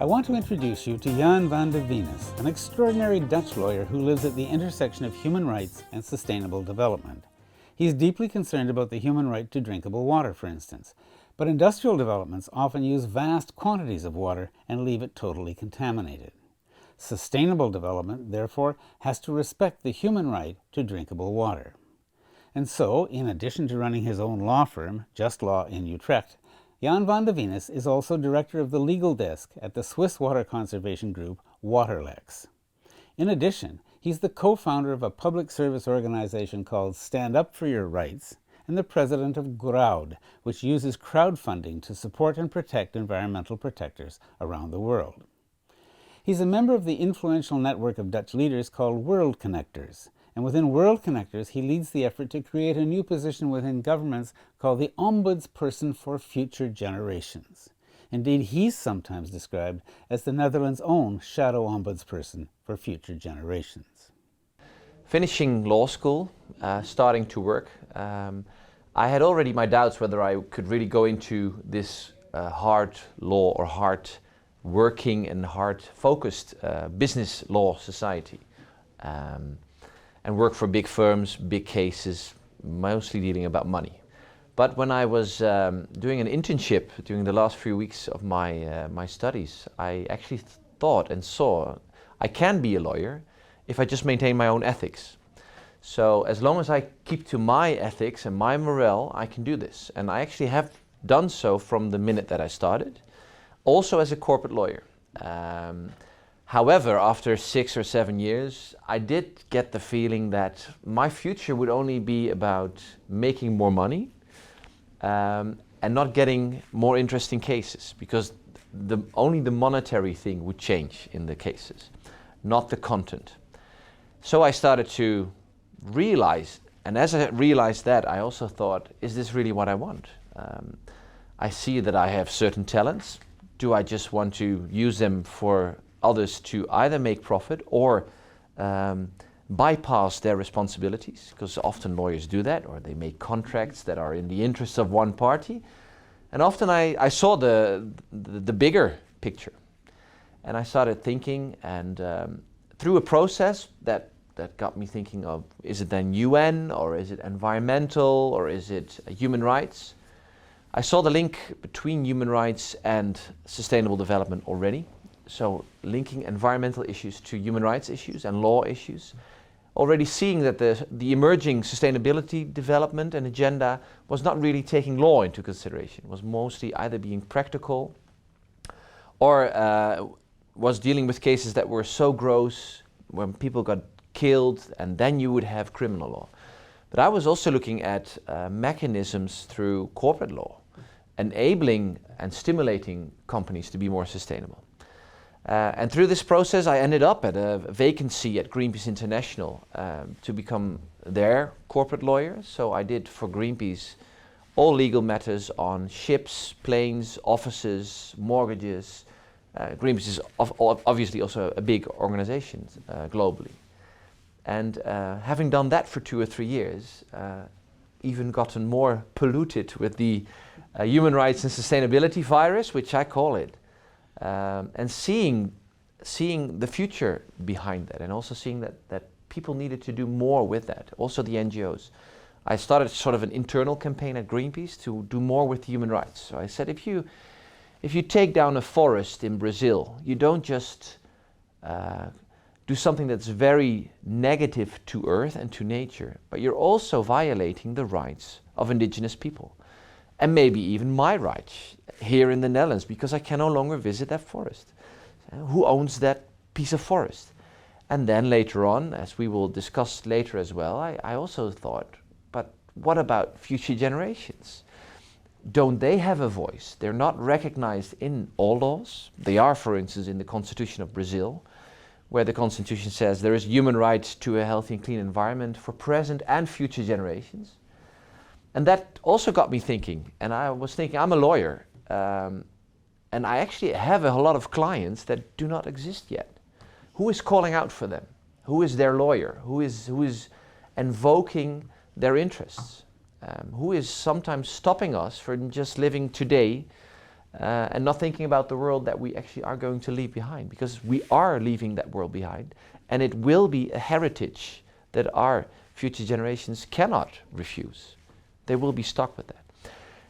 I want to introduce you to Jan van de Venis, an extraordinary Dutch lawyer who lives at the intersection of human rights and sustainable development. He's deeply concerned about the human right to drinkable water, for instance, but industrial developments often use vast quantities of water and leave it totally contaminated. Sustainable development, therefore, has to respect the human right to drinkable water. And so, in addition to running his own law firm, JustLaw in Utrecht, Jan van de Venis is also director of the legal desk at the Swiss water conservation group Waterlex. In addition, he's the co-founder of a public service organization called Stand Up for Your Rights and the president of Grrowd, which uses crowdfunding to support and protect environmental protectors around the world. He's a member of the influential network of Dutch leaders called World Connectors, and within World Connectors, he leads the effort to create a new position within governments called the Ombudsperson for Future Generations. Indeed, he's sometimes described as the Netherlands' own shadow ombudsperson for future generations. Finishing law school, starting to work, I had already my doubts whether I could really go into this hard law or hard working and hard focused business law society. And work for big firms, big cases, mostly dealing about money. But when I was doing an internship during the last few weeks of my studies, I actually thought and saw I can be a lawyer if I just maintain my own ethics. So as long as I keep to my ethics and my morale, I can do this. And I actually have done so from the minute that I started, also as a corporate lawyer. However, after 6 or 7 years, I did get the feeling that my future would only be about making more money and not getting more interesting cases, because only the monetary thing would change in the cases, not the content. So I started to realize, and as I realized that, I also thought, is this really what I want? I see that I have certain talents. Do I just want to use them for others to either make profit or bypass their responsibilities, because often lawyers do that, or they make contracts that are in the interests of one party. And often I saw the bigger picture, and I started thinking, and through a process that got me thinking of, is it then UN, or is it environmental, or is it human rights? I saw the link between human rights and sustainable development already. So linking environmental issues to human rights issues and law issues. Already seeing that the emerging sustainability development and agenda was not really taking law into consideration. It was mostly either being practical or was dealing with cases that were so gross when people got killed, and then you would have criminal law. But I was also looking at mechanisms through corporate law, enabling and stimulating companies to be more sustainable. And through this process, I ended up at a vacancy at Greenpeace International to become their corporate lawyer. So I did for Greenpeace all legal matters on ships, planes, offices, mortgages. Greenpeace is obviously also a big organization globally. And having done that for 2 or 3 years, even gotten more polluted with the human rights and sustainability virus, which I call it. And seeing the future behind that, and also seeing that people needed to do more with that, also the NGOs. I started sort of an internal campaign at Greenpeace to do more with human rights. So I said, if you take down a forest in Brazil, you don't just do something that's very negative to Earth and to nature, but you're also violating the rights of indigenous people. And maybe even my rights here in the Netherlands, because I can no longer visit that forest. Who owns that piece of forest? And then later on, as we will discuss later as well, I also thought, but what about future generations? Don't they have a voice? They're not recognized in all laws. They are, for instance, in the Constitution of Brazil, where the Constitution says there is human right to a healthy and clean environment for present and future generations. And that also got me thinking, and I was thinking, I'm a lawyer, and I actually have a lot of clients that do not exist yet. Who is calling out for them? Who is their lawyer? Who is invoking their interests? Who is sometimes stopping us from just living today and not thinking about the world that we actually are going to leave behind, because we are leaving that world behind, and it will be a heritage that our future generations cannot refuse. They will be stuck with that.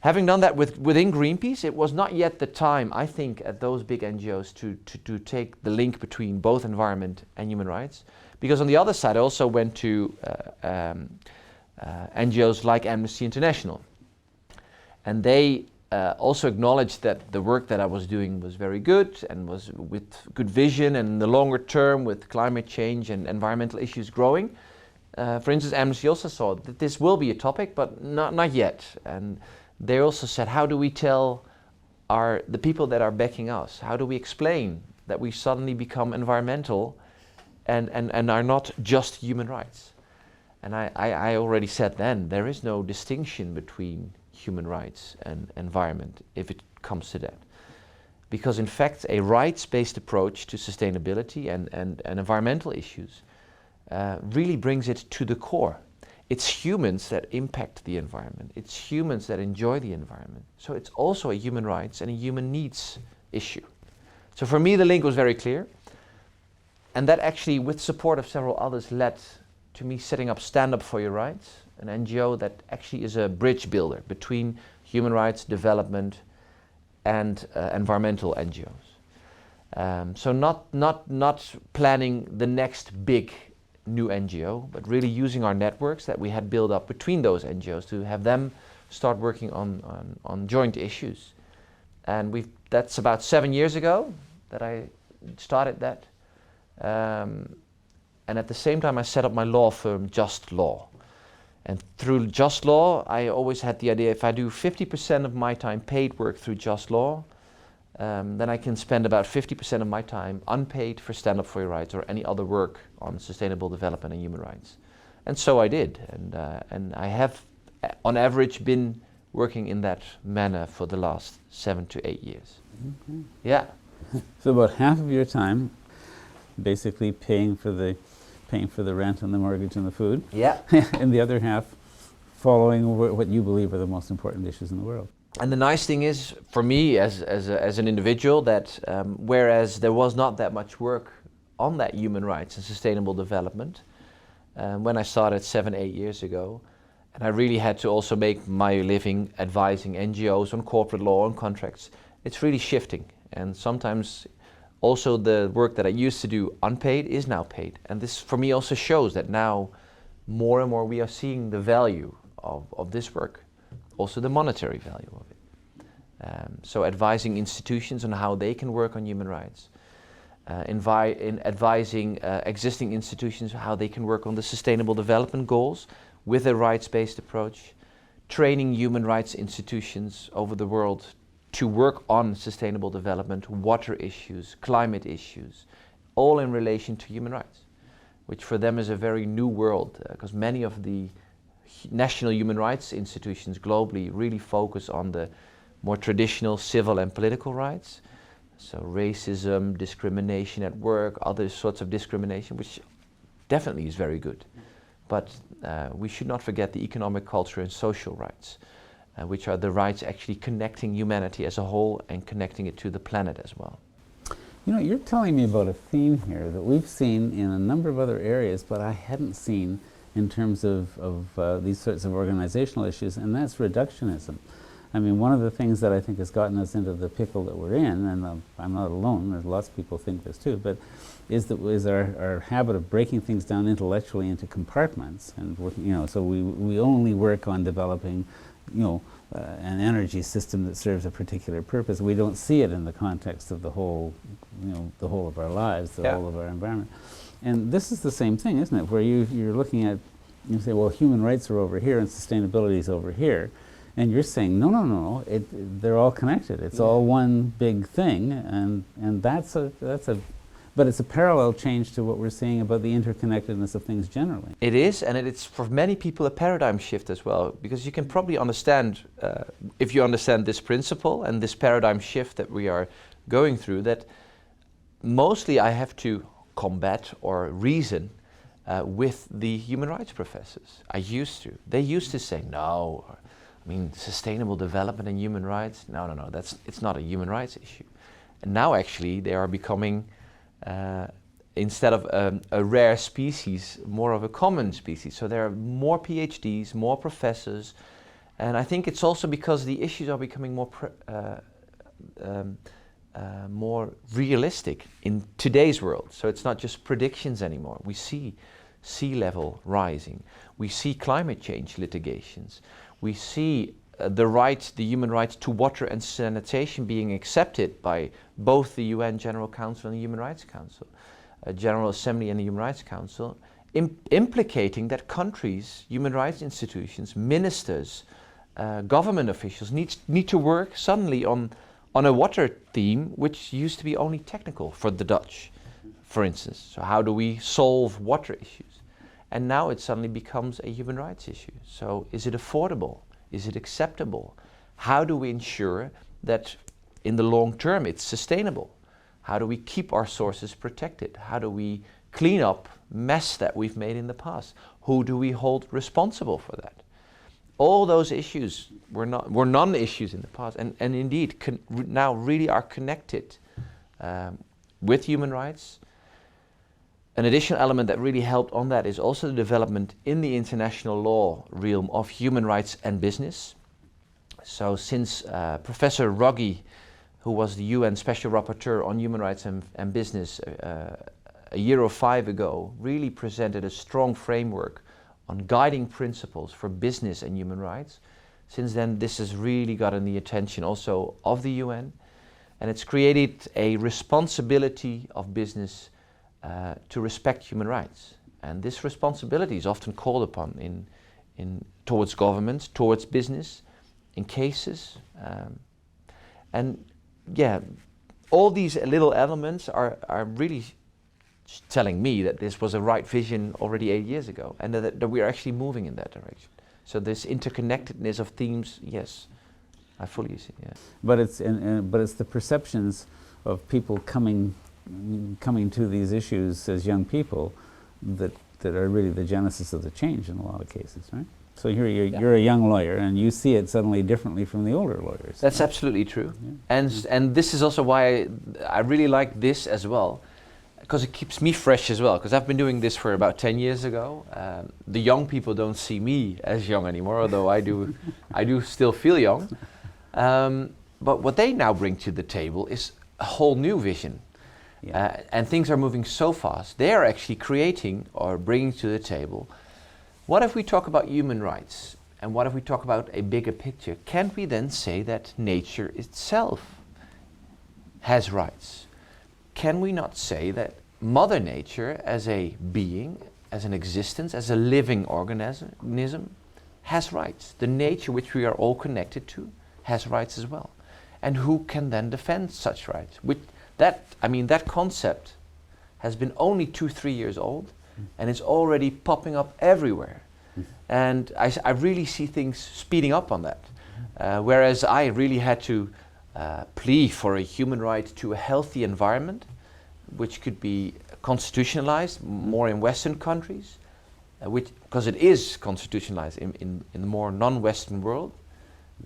Having done that within Greenpeace, it was not yet the time, I think, at those big NGOs to take the link between both environment and human rights. Because on the other side, I also went to NGOs like Amnesty International. And they also acknowledged that the work that I was doing was very good and was with good vision, and in the longer term with climate change and environmental issues growing. For instance, Amnesty also saw that this will be a topic, but not yet. And they also said, how do we tell the people that are backing us? How do we explain that we suddenly become environmental and are not just human rights? And I already said then, there is no distinction between human rights and environment if it comes to that. Because in fact, a rights-based approach to sustainability and environmental issues really brings it to the core. It's humans that impact the environment. It's humans that enjoy the environment. So it's also a human rights and a human needs issue. So for me, the link was very clear. And that actually, with support of several others, led to me setting up Stand Up For Your Rights, an NGO that actually is a bridge builder between human rights, development, and environmental NGOs. So not planning the next big new NGO, but really using our networks that we had built up between those NGOs to have them start working on joint issues. And that's about 7 years ago that I started that. And at the same time I set up my law firm, JustLaw. And through JustLaw, I always had the idea, if I do 50% of my time paid work through JustLaw, then I can spend about 50% of my time unpaid for Stand Up For Your Rights or any other work on sustainable development and human rights. And so I did. And I have, on average, been working in that manner for the last 7 to 8 years. Okay. Yeah. So about half of your time basically paying for the rent and the mortgage and the food. Yeah. And the other half following what you believe are the most important issues in the world. And the nice thing is, for me as an individual, that whereas there was not that much work on that human rights and sustainable development, when I started 7, 8 years ago, and I really had to also make my living advising NGOs on corporate law and contracts, it's really shifting. And sometimes also the work that I used to do unpaid is now paid. And this for me also shows that now more and more we are seeing the value of this work. Also the monetary value of it. So advising institutions on how they can work on human rights, advising existing institutions how they can work on the sustainable development goals with a rights-based approach, training human rights institutions over the world to work on sustainable development, water issues, climate issues, all in relation to human rights, which for them is a very new world, because many of the national human rights institutions globally really focus on the more traditional civil and political rights. So racism, discrimination at work, other sorts of discrimination, which definitely is very good. But we should not forget the economic, cultural and social rights, which are the rights actually connecting humanity as a whole and connecting it to the planet as well. You know, you're telling me about a theme here that we've seen in a number of other areas, but I hadn't seen in terms of these sorts of organizational issues, and that's reductionism. I mean, one of the things that I think has gotten us into the pickle that we're in, and I'm not alone, there's lots of people think this too, but is our habit of breaking things down intellectually into compartments, and you know, so we only work on developing, you know, an energy system that serves a particular purpose. We don't see it in the context of the whole, you know, the whole of our lives, the whole of our environment. And this is the same thing, isn't it? Where you're looking at, you say, well, human rights are over here and sustainability is over here. And you're saying, no, they're all connected. It's all one big thing, and but it's a parallel change to what we're seeing about the interconnectedness of things generally. It is, and it's for many people a paradigm shift as well, because you can probably understand, if you understand this principle and this paradigm shift that we are going through, that mostly I have to combat or reason with the human rights professors. They used to say no. I mean, sustainable development and human rights? No, no, no, it's not a human rights issue. And now actually they are becoming, instead of a rare species, more of a common species. So there are more PhDs, more professors, and I think it's also because the issues are becoming more realistic in today's world. So it's not just predictions anymore. We see sea level rising. We see climate change litigations. We see the human right to water and sanitation being accepted by both the UN General Council and the Human Rights Council, General Assembly and the Human Rights Council, implicating that countries, human rights institutions, ministers, government officials need to work suddenly on a water theme which used to be only technical for the Dutch, for instance. So how do we solve water issues? And now it suddenly becomes a human rights issue. So is it affordable? Is it acceptable? How do we ensure that in the long term it's sustainable? How do we keep our sources protected? How do we clean up mess that we've made in the past? Who do we hold responsible for that? All those issues were non-issues in the past, and indeed now really are connected with human rights. An additional element that really helped on that is also the development in the international law realm of human rights and business. So since Professor Ruggie, who was the UN Special Rapporteur on Human Rights and Business a year or 5 ago, really presented a strong framework on guiding principles for business and human rights. Since then, this has really gotten the attention also of the UN, and it's created a responsibility of business to respect human rights. And this responsibility is often called upon towards governments, towards business, in cases. And yeah, all these little elements are really telling me that this was a right vision already 8 years ago, and that we are actually moving in that direction. So this interconnectedness of themes, yes, I fully see. Yeah. But it's the perceptions of people coming to these issues as young people that are really the genesis of the change in a lot of cases, right? So here you're a young lawyer, and you see it suddenly differently from the older lawyers. That's absolutely true. Yeah. And this is also why I really like this as well, because it keeps me fresh as well, because I've been doing this for about 10 years ago. The young people don't see me as young anymore, although I do still feel young. But what they now bring to the table is a whole new vision. Yeah. And things are moving so fast. They are actually creating or bringing to the table, what if we talk about human rights? And what if we talk about a bigger picture? Can we then say that nature itself has rights? Can we not say that Mother Nature as a being, as an existence, as a living organism, has rights? The nature which we are all connected to has rights as well. And who can then defend such rights? That concept has been only 2-3 years old, and it's already popping up everywhere. And I really see things speeding up on that. Whereas I really had to plea for a human right to a healthy environment, which could be constitutionalized more in Western countries, because it is constitutionalized in the more non-Western world,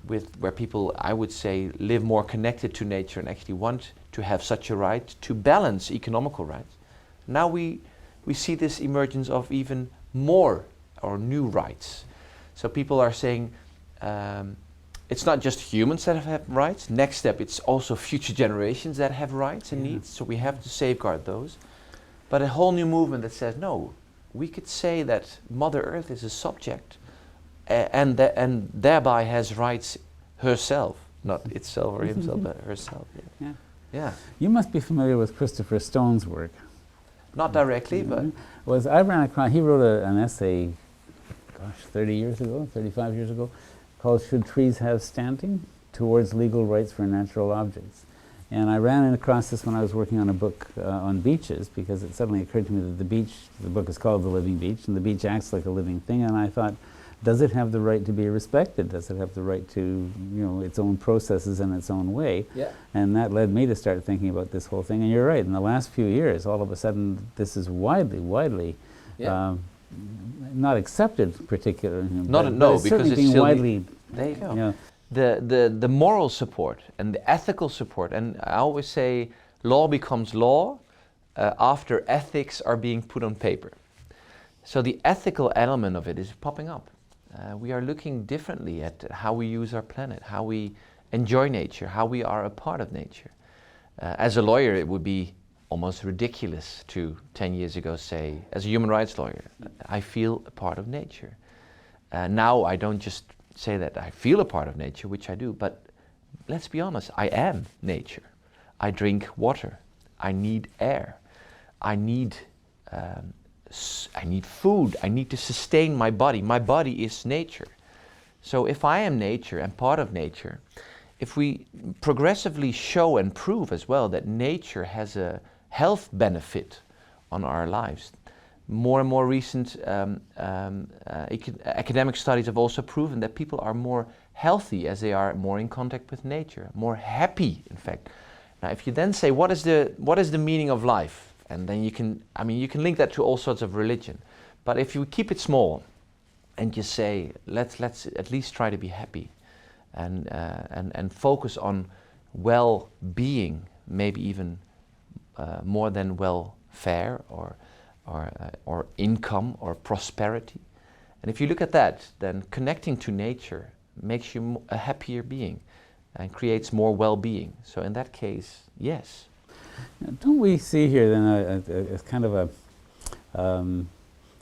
where people, I would say, live more connected to nature and actually want to have such a right to balance economical rights. Now we see this emergence of even more or new rights. So people are saying it's not just humans that have rights. Next step, it's also future generations that have rights and needs. So we have to safeguard those. But a whole new movement that says, no, we could say that Mother Earth is a subject and thereby has rights herself, not itself or himself, but herself. Yeah. Yeah. You must be familiar with Christopher Stone's work. Not directly, but... I ran across, he wrote an essay, 30 years ago, 35 years ago, called Should Trees Have Standing? Towards Legal Rights for Natural Objects. And I ran across this when I was working on a book on beaches, because it suddenly occurred to me that the book is called The Living Beach, and the beach acts like a living thing, and I thought, does it have the right to be respected? Does it have the right to, its own processes in its own way? Yeah. And that led me to start thinking about this whole thing. And you're right, in the last few years, all of a sudden, this is widely not accepted particularly. But it's certainly being widely There you go. Yeah. The moral support and the ethical support, and I always say law becomes law after ethics are being put on paper. So the ethical element of it is popping up. We are looking differently at how we use our planet, how we enjoy nature, how we are a part of nature. As a lawyer, it would be almost ridiculous to 10 years ago say, as a human rights lawyer, I feel a part of nature. Now I don't just say that I feel a part of nature, which I do, but let's be honest, I am nature. I drink water, I need air, I need food, I need to sustain my body. My body is nature. So if I am nature and part of nature, if we progressively show and prove as well that nature has a health benefit on our lives, more and more recent academic studies have also proven that people are more healthy as they are more in contact with nature, more happy, in fact. Now, if you then say, what is the meaning of life? And then you can link that to all sorts of religion. But if you keep it small and just say, let's at least try to be happy and focus on well-being, maybe even more than welfare or income or prosperity. And if you look at that, then connecting to nature makes you a happier being and creates more well-being. So in that case, yes. Don't we see here then a kind of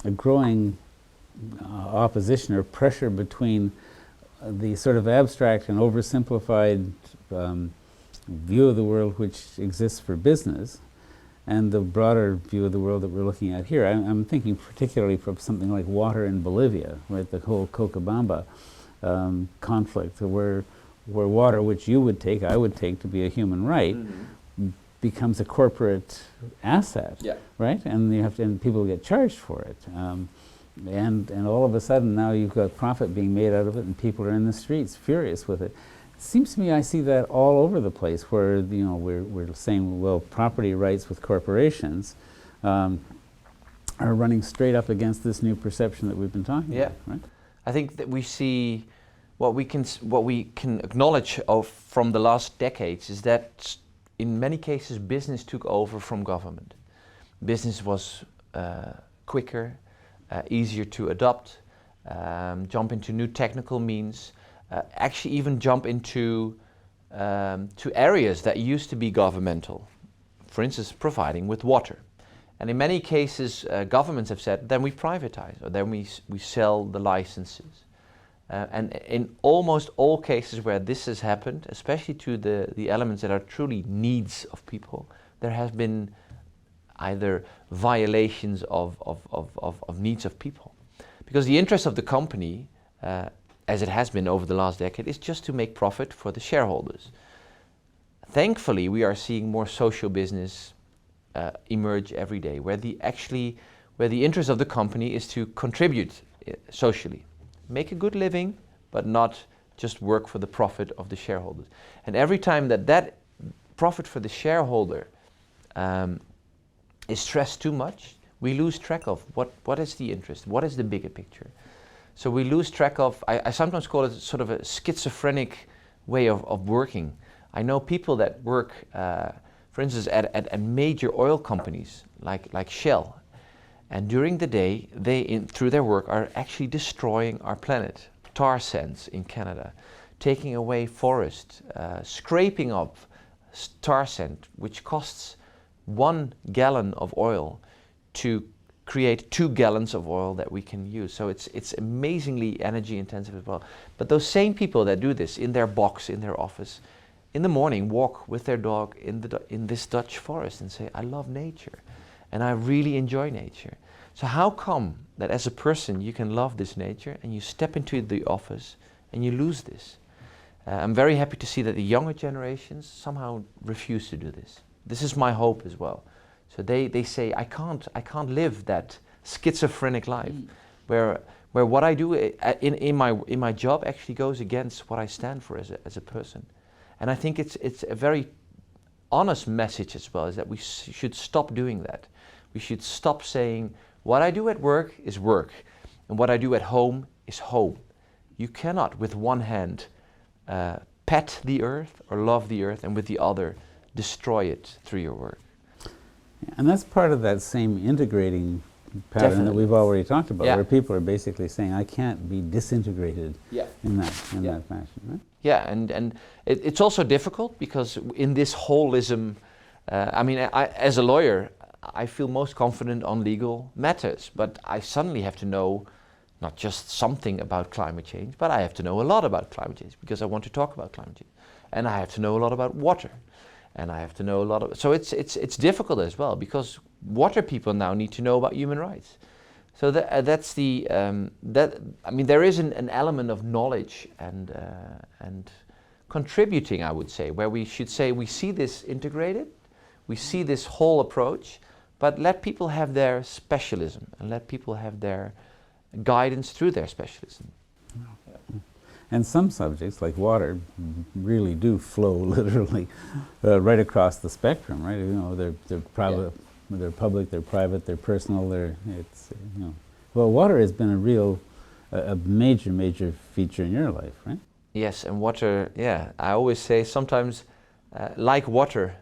a growing opposition or pressure between the sort of abstract and oversimplified view of the world which exists for business and the broader view of the world that we're looking at here? I'm thinking particularly from something like water in Bolivia, right? The whole Cochabamba conflict, where water, which you would take, I would take to be a human right, becomes a corporate asset, right? And you have to, and people get charged for it. And all of a sudden now you've got profit being made out of it, and people are in the streets furious with it. It seems to me I see that all over the place, where we're saying, well, property rights with corporations are running straight up against this new perception that we've been talking about, right? I think that we see what we can acknowledge from the last decades is that in many cases business took over from government. Business was quicker, easier to adopt, jump into new technical means, actually even jump into to areas that used to be governmental. For instance, providing with water. And in many cases, governments have said, then we privatize, or then we sell the licenses. And in almost all cases where this has happened, especially to the elements that are truly needs of people, there has been either violations of needs of people. Because the interest of the company, as it has been over the last decade, is just to make profit for the shareholders. Thankfully, we are seeing more social business emerge every day, where the interest of the company is to contribute socially. Make a good living, but not just work for the profit of the shareholders. And every time that profit for the shareholder is stressed too much, we lose track of what is the interest, what is the bigger picture. So we lose track of, I sometimes call it sort of a schizophrenic way of working. I know people that work, for instance, at major oil companies like Shell. And during the day, they, through their work, are actually destroying our planet. Tar sands in Canada, taking away forest, scraping up tar sand, which costs 1 gallon of oil to create 2 gallons of oil that we can use. So it's amazingly energy intensive as well. But those same people that do this in their box, in their office, in the morning walk with their dog in this Dutch forest and say, I love nature. And I really enjoy nature. So how come that as a person you can love this nature and you step into the office and you lose this? I'm very happy to see that the younger generations somehow refuse to do this. This is my hope as well. So they say, I can't live that schizophrenic life where what I do in my job actually goes against what I stand for as a person. And I think it's a very honest message as well, is that we should stop doing that. We should stop saying, what I do at work is work, and what I do at home is home. You cannot, with one hand, pet the earth or love the earth, and with the other, destroy it through your work. And that's part of that same integrating pattern that Definitely. we've already talked about, Yeah. where people are basically saying, I can't be disintegrated Yeah. in that fashion, right? Yeah, and it's also difficult because in this holism, I mean, as a lawyer, I feel most confident on legal matters, but I suddenly have to know not just something about climate change, but I have to know a lot about climate change because I want to talk about climate change. And I have to know a lot about water. And I have to know a lot of, so it's difficult as well because water people now need to know about human rights. So that's the, I mean, there is an element of knowledge and contributing, I would say, where we should say we see this integrated, we see this whole approach, but let people have their specialism and let people have their guidance through their specialism. And some subjects, like water, really do flow literally right across the spectrum, right? You know, they're private, they're public, they're private, they're personal. It's you know. Well, water has been a real, a major feature in your life, right? Yes, and water. Yeah, I always say sometimes, like water,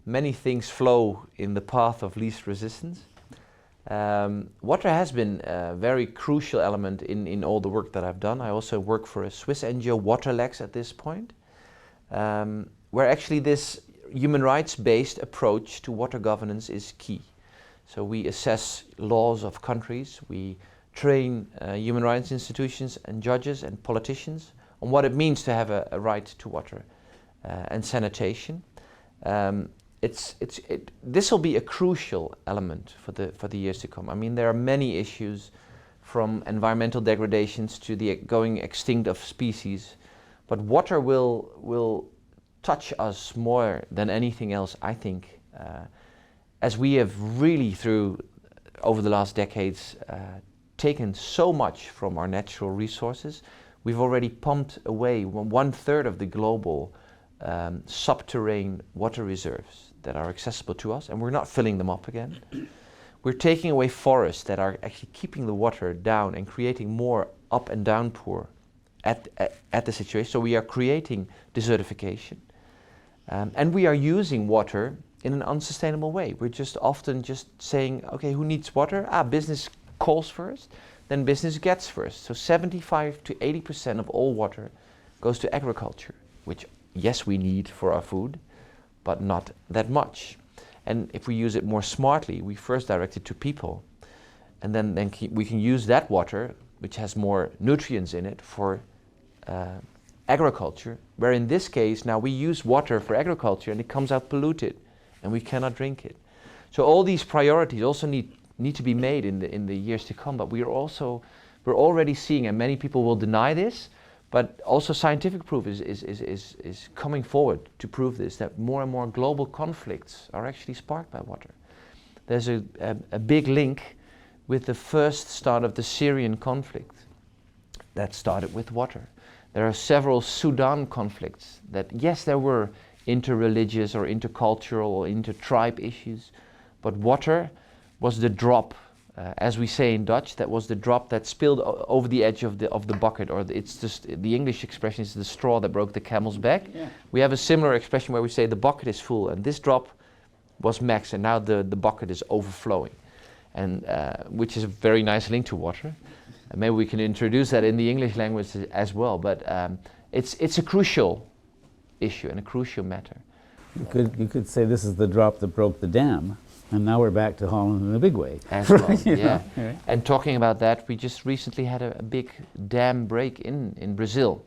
many things flow in the path of least resistance. Water has been a very crucial element in all the work that I've done. I also work for a Swiss NGO, Waterlex, at this point, where actually this human rights-based approach to water governance is key. So we assess laws of countries, we train human rights institutions and judges and politicians on what it means to have a right to water and sanitation. This will be a crucial element for the years to come. I mean, there are many issues, from environmental degradations to the going extinct of species, but water will touch us more than anything else, I think, as we have really over the last decades taken so much from our natural resources. We've already pumped away 1/3 of the global subterranean water reserves that are accessible to us, and we're not filling them up again. We're taking away forests that are actually keeping the water down and creating more up and downpour at the situation. So we are creating desertification. And we are using water in an unsustainable way. We're just often just saying, okay, who needs water? Business calls first, then business gets first. So 75 to 80% of all water goes to agriculture, which yes, we need for our food, but not that much. And if we use it more smartly, we first direct it to people, and then we can use that water, which has more nutrients in it, for agriculture, where in this case now we use water for agriculture and it comes out polluted and we cannot drink it. So all these priorities also need to be made in the years to come, but we're already seeing, and many people will deny this, but also scientific proof is coming forward to prove this, that more and more global conflicts are actually sparked by water. There's a big link with the first start of the Syrian conflict that started with water. There are several Sudan conflicts that, yes, there were interreligious or intercultural or inter-tribe issues, but water was the drop, as we say in Dutch, that was the drop that spilled over the edge of the bucket, or it's just, the English expression is the straw that broke the camel's back. Yeah. We have a similar expression where we say the bucket is full, and this drop was max, and now the bucket is overflowing, and which is a very nice link to water. And maybe we can introduce that in the English language as well, but it's a crucial issue and a crucial matter. You could say this is the drop that broke the dam, and now we're back to Holland in a big way. As well, Yeah. And talking about that, we just recently had a big dam break in Brazil,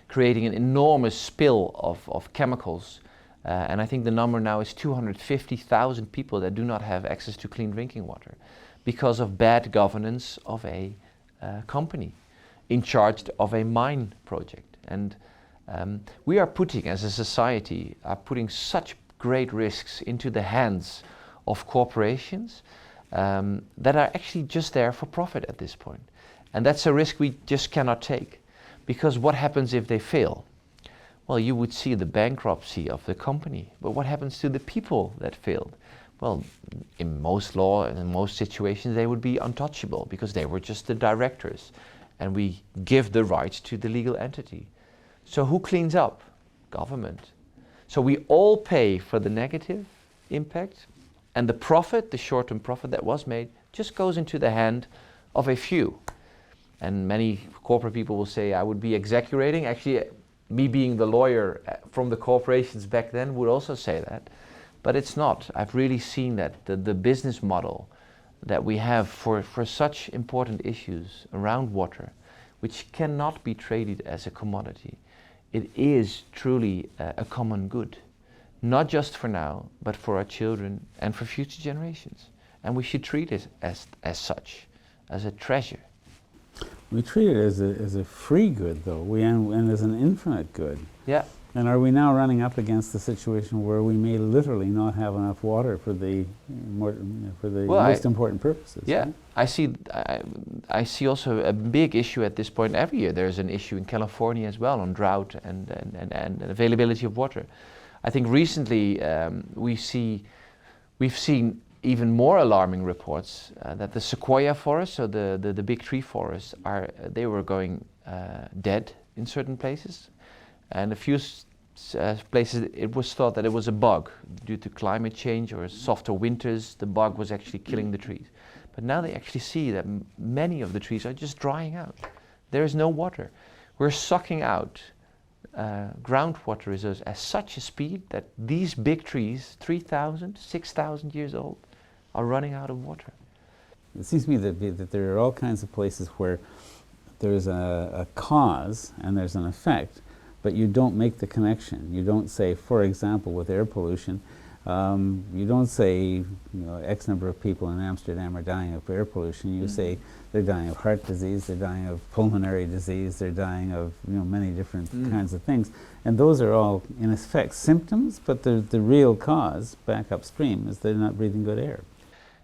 creating an enormous spill of chemicals. And I think the number now is 250,000 people that do not have access to clean drinking water because of bad governance of a company in charge of a mine project. And we are putting, as a society, such great risks into the hands of corporations that are actually just there for profit at this point. And that's a risk we just cannot take, because what happens if they fail? Well, you would see the bankruptcy of the company, but what happens to the people that failed? Well, in most law and in most situations, they would be untouchable because they were just the directors and we give the rights to the legal entity. So who cleans up? Government. So we all pay for the negative impact, and the profit, the short-term profit that was made, just goes into the hand of a few. And many corporate people will say I would be exaggerating. Actually, me being the lawyer from the corporations back then would also say that. But it's not. I've really seen that the business model that we have for such important issues around water, which cannot be traded as a commodity, it is truly a common good. Not just for now, but for our children and for future generations. And we should treat it as such, as a treasure. We treat it as a free good, though, and as an infinite good. Yeah. And are we now running up against the situation where we may literally not have enough water for the most important purposes? Yeah, right? I see also a big issue at this point. Every year there's an issue in California as well on drought and availability of water. I think recently we've seen even more alarming reports that the sequoia forests, so the big tree forests, they were going dead in certain places, and a few places it was thought that it was a bug due to climate change or softer winters. The bug was actually killing the trees, but now they actually see that many of the trees are just drying out. There is no water. We're sucking out groundwater reserves at such a speed that these big trees, 3,000, 6,000 years old, are running out of water. It seems to me that there are all kinds of places where there's a cause and there's an effect, but you don't make the connection. You don't say, for example, with air pollution, you don't say, X number of people in Amsterdam are dying of air pollution. You say they're dying of heart disease, they're dying of pulmonary disease, they're dying of many different kinds of things. And those are all, in effect, symptoms, but the real cause back upstream is they're not breathing good air.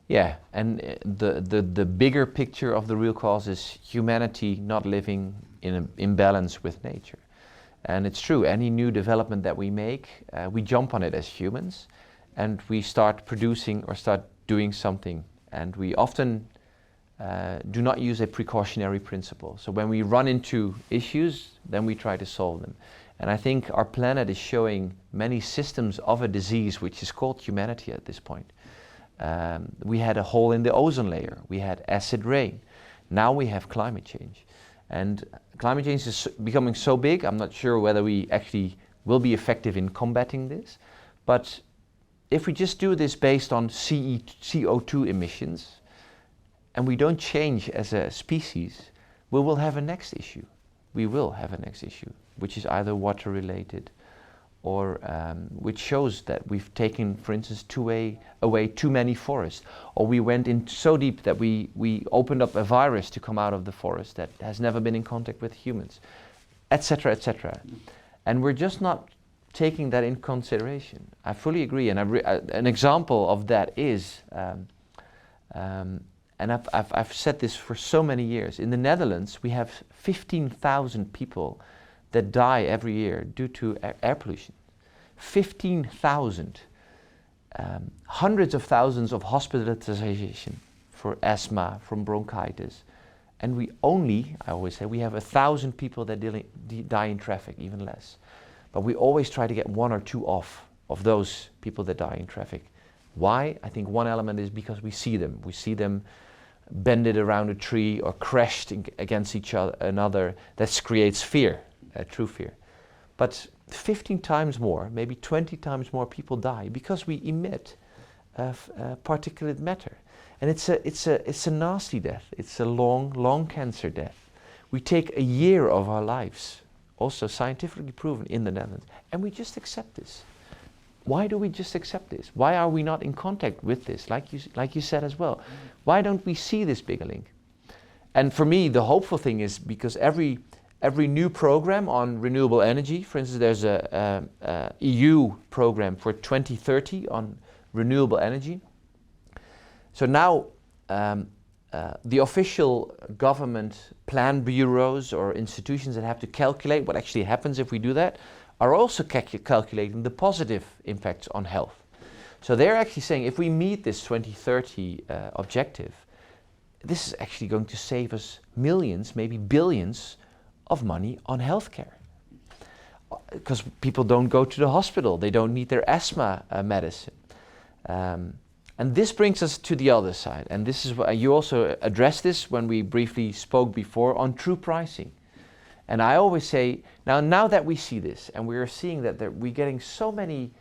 Yeah, and the bigger picture of the real cause is humanity not living in imbalance with nature. And it's true, any new development that we make, we jump on it as humans, and we start producing or start doing something. And we often do not use a precautionary principle. So when we run into issues, then we try to solve them. And I think our planet is showing many systems of a disease which is called humanity at this point. We had a hole in the ozone layer, we had acid rain, now we have climate change. And climate change is becoming so big, I'm not sure whether we actually will be effective in combating this, but if we just do this based on CO2 emissions, and we don't change as a species, we will have a next issue. We will have a next issue, which is either water related, or which shows that we've taken, for instance, away too many forests, or we went in so deep that we opened up a virus to come out of the forest that has never been in contact with humans, etc., etc. And we're just not taking that in consideration. I fully agree, and an example of that is, and I've said this for so many years, in the Netherlands we have 15,000 people that die every year due to air pollution. 15,000. Hundreds of thousands of hospitalization for asthma, from bronchitis. And we only, I always say, we have 1,000 people that die in traffic, even less. But we always try to get one or two off of those people that die in traffic. Why? I think one element is because we see them. We see them bended around a tree or crashed against each other. That creates fear. True fear. But 15 times more, maybe 20 times more people die because we emit particulate matter. And it's a nasty death. It's a long cancer death. We take a year of our lives, also scientifically proven in the Netherlands, and we just accept this. Why do we just accept this? Why are we not in contact with this, like you said as well? Why don't we see this bigger link? And for me, the hopeful thing is because every new program on renewable energy, for instance, there's a EU program for 2030 on renewable energy. So now the official government plan bureaus or institutions that have to calculate what actually happens if we do that are also calculating the positive impacts on health. So they're actually saying if we meet this 2030 objective, this is actually going to save us millions, maybe billions of money on healthcare. Because people don't go to the hospital, they don't need their asthma medicine. And this brings us to the other side, and this is what you also addressed this when we briefly spoke before on true pricing. And I always say, now that we see this, and we are seeing that we're getting so many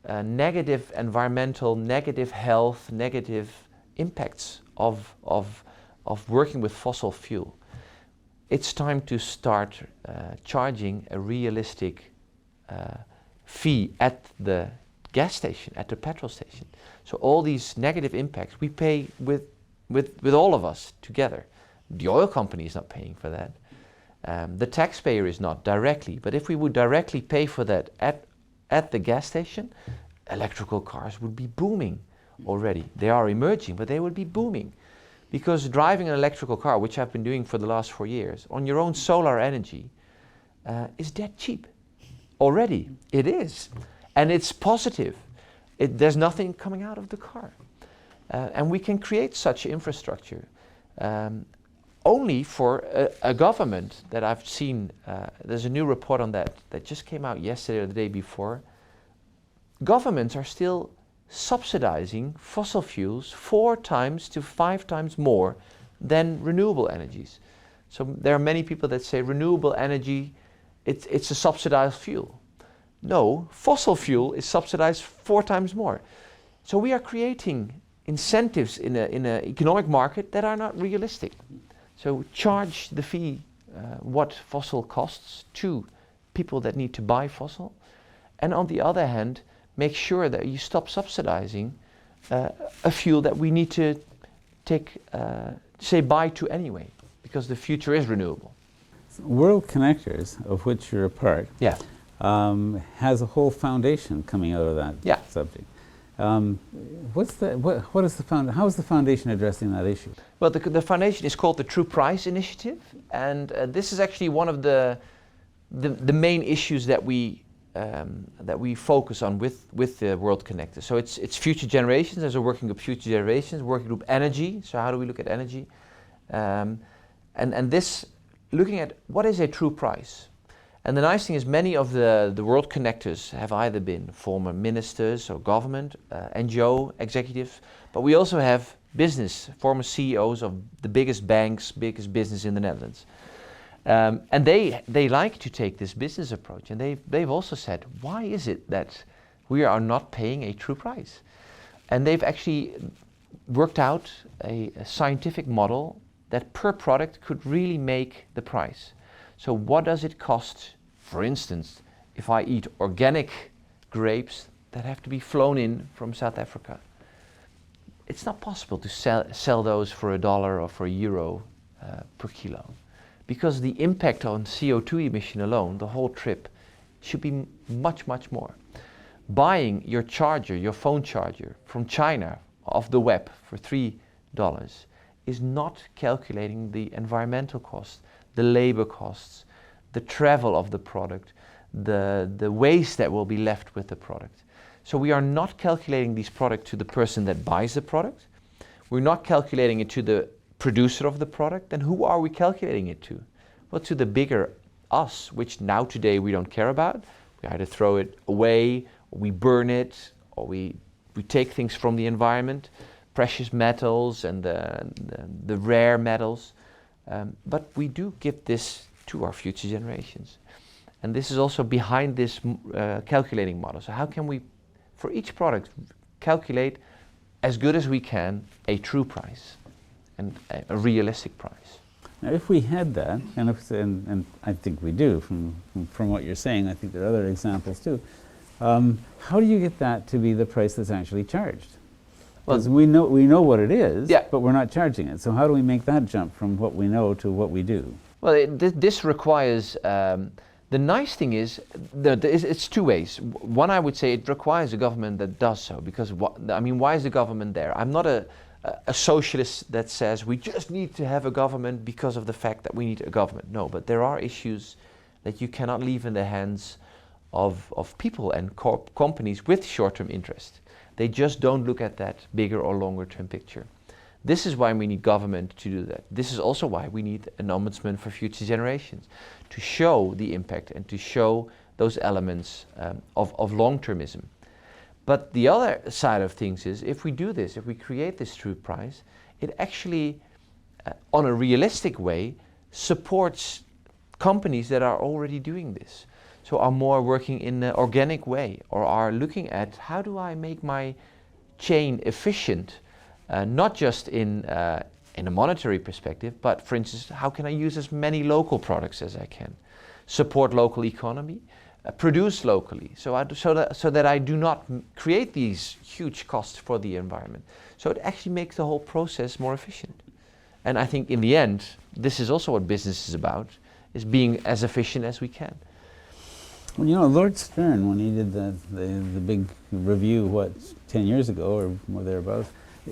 negative environmental, negative health, negative impacts of working with fossil fuel, it's time to start charging a realistic fee at the gas station, at the petrol station. So all these negative impacts we pay with all of us together. The oil company is not paying for that. The taxpayer is not directly, but if we would directly pay for that at the gas station, electrical cars would be booming already. They are emerging, but they would be booming. Because driving an electrical car, which I've been doing for the last 4 years, on your own solar energy, is dead cheap. Already, it is. And it's positive. There's nothing coming out of the car. And we can create such infrastructure only for a government that I've seen. There's a new report on that just came out yesterday or the day before. Governments are still subsidizing fossil fuels 4 times to 5 times more than renewable energies. So there are many people that say renewable energy, it's a subsidized fuel. No, fossil fuel is subsidized 4 times more. So we are creating incentives in an economic market that are not realistic. So charge the fee, what fossil costs, to people that need to buy fossil. And on the other hand, make sure that you stop subsidizing a fuel that we need to say bye to anyway, because the future is renewable. World Connectors, of which you're a part, Yeah. Has a whole foundation coming out of that subject. How is the foundation addressing that issue? Well, the foundation is called the True Price Initiative, and this is actually one of the main issues that we focus on with the World Connector. So it's future generations. There's a working group future generations, working group energy. So how do we look at energy? And this looking at what is a true price. And the nice thing is many of the World Connectors have either been former ministers or government, NGO executives, but we also have former CEOs of the biggest banks, biggest business in the Netherlands. And they like to take this business approach, and they've also said, why is it that we are not paying a true price? And they've actually worked out a scientific model that per product could really make the price. So what does it cost, for instance, if I eat organic grapes that have to be flown in from South Africa? It's not possible to sell those for $1 or for €1 per kilo, because the impact on CO2 emission alone, the whole trip, should be much, much more. Buying your charger, your phone charger from China off the web for $3 is not calculating the environmental costs, the labor costs, the travel of the product, the waste that will be left with the product. So we are not calculating these products to the person that buys the product. We're not calculating it to the producer of the product. Then who are we calculating it to? Well, to the bigger us, which now today we don't care about. We either throw it away, or we burn it, or we take things from the environment, precious metals and the rare metals. But we do give this to our future generations. And this is also behind this calculating model. So how can we, for each product, calculate as good as we can a true price and a realistic price? Now, if we had that, and I think we do, from what you're saying, I think there are other examples too, how do you get that to be the price that's actually charged? Because we know what it is, but we're not charging it. So how do we make that jump from what we know to what we do? Well, this requires, the nice thing is, it's 2 ways. One, I would say it requires a government that does so, because why is the government there? I'm not a socialist that says we just need to have a government because of the fact that we need a government. No, but there are issues that you cannot leave in the hands of people and companies with short-term interest. They just don't look at that bigger or longer term picture. This is why we need government to do that. This is also why we need an ombudsman for future generations, to show the impact and to show those elements of long-termism. But the other side of things is, if we do this, if we create this true price, it actually, on a realistic way, supports companies that are already doing this. So are more working in an organic way, or are looking at how do I make my chain efficient, not just in a monetary perspective, but for instance, how can I use as many local products as I can, support local economy, produce locally, so that I do not create these huge costs for the environment. So it actually makes the whole process more efficient. And I think in the end, this is also what business is about, is being as efficient as we can. Well, you know, Lord Stern, when he did the big review, 10 years ago or more thereabouts,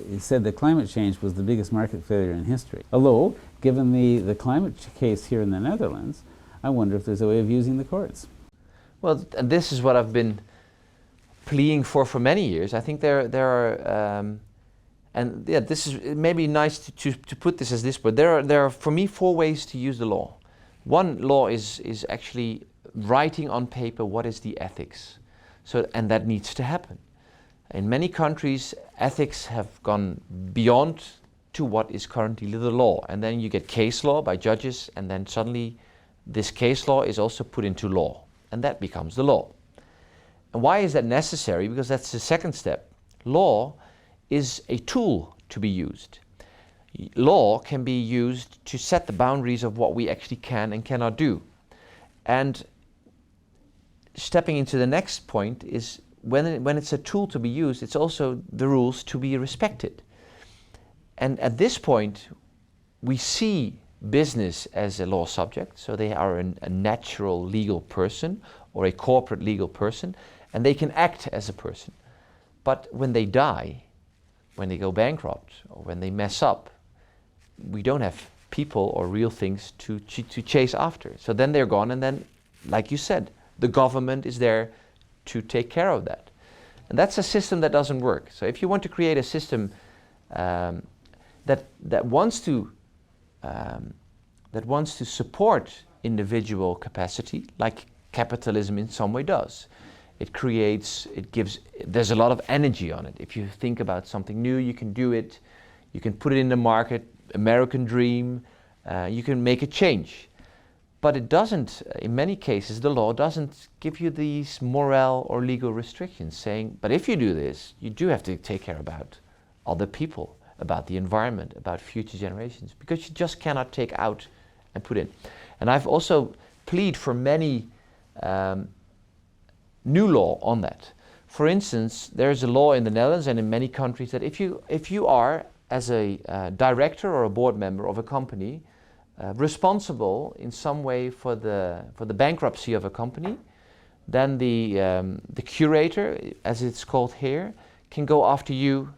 he said that climate change was the biggest market failure in history. Although, given the climate case here in the Netherlands, I wonder if there's a way of using the courts. Well, and this is what I've been pleading for many years. I think there are, and yeah, this is, it may be nice to put this as this, but there are for me 4 ways to use the law. One law is actually writing on paper what is the ethics. So, and that needs to happen. In many countries, ethics have gone beyond to what is currently the law. And then you get case law by judges, and then suddenly this case law is also put into law. And that becomes the law. And why is that necessary? Because that's the second step. Law is a tool to be used. Law can be used to set the boundaries of what we actually can and cannot do. And stepping into the next point is when it's a tool to be used, it's also the rules to be respected. And at this point, we see business as a law subject, so they are a natural legal person or a corporate legal person, and they can act as a person. But when they die, when they go bankrupt, or when they mess up, we don't have people or real things to chase after. So then they're gone, and then, like you said, the government is there to take care of that. And that's a system that doesn't work. So if you want to create a system that wants to support individual capacity, like capitalism in some way does, there's a lot of energy on it. If you think about something new, you can do it, you can put it in the market, American dream, you can make a change. But it doesn't, in many cases, the law doesn't give you these moral or legal restrictions saying, but if you do this, you do have to take care about other people, about the environment, about future generations, because you just cannot take out and put in. And I've also pleaded for many new law on that. For instance, there's a law in the Netherlands and in many countries that if you are, as a director or a board member of a company, responsible in some way for the bankruptcy of a company, then the curator, as it's called here, can go after you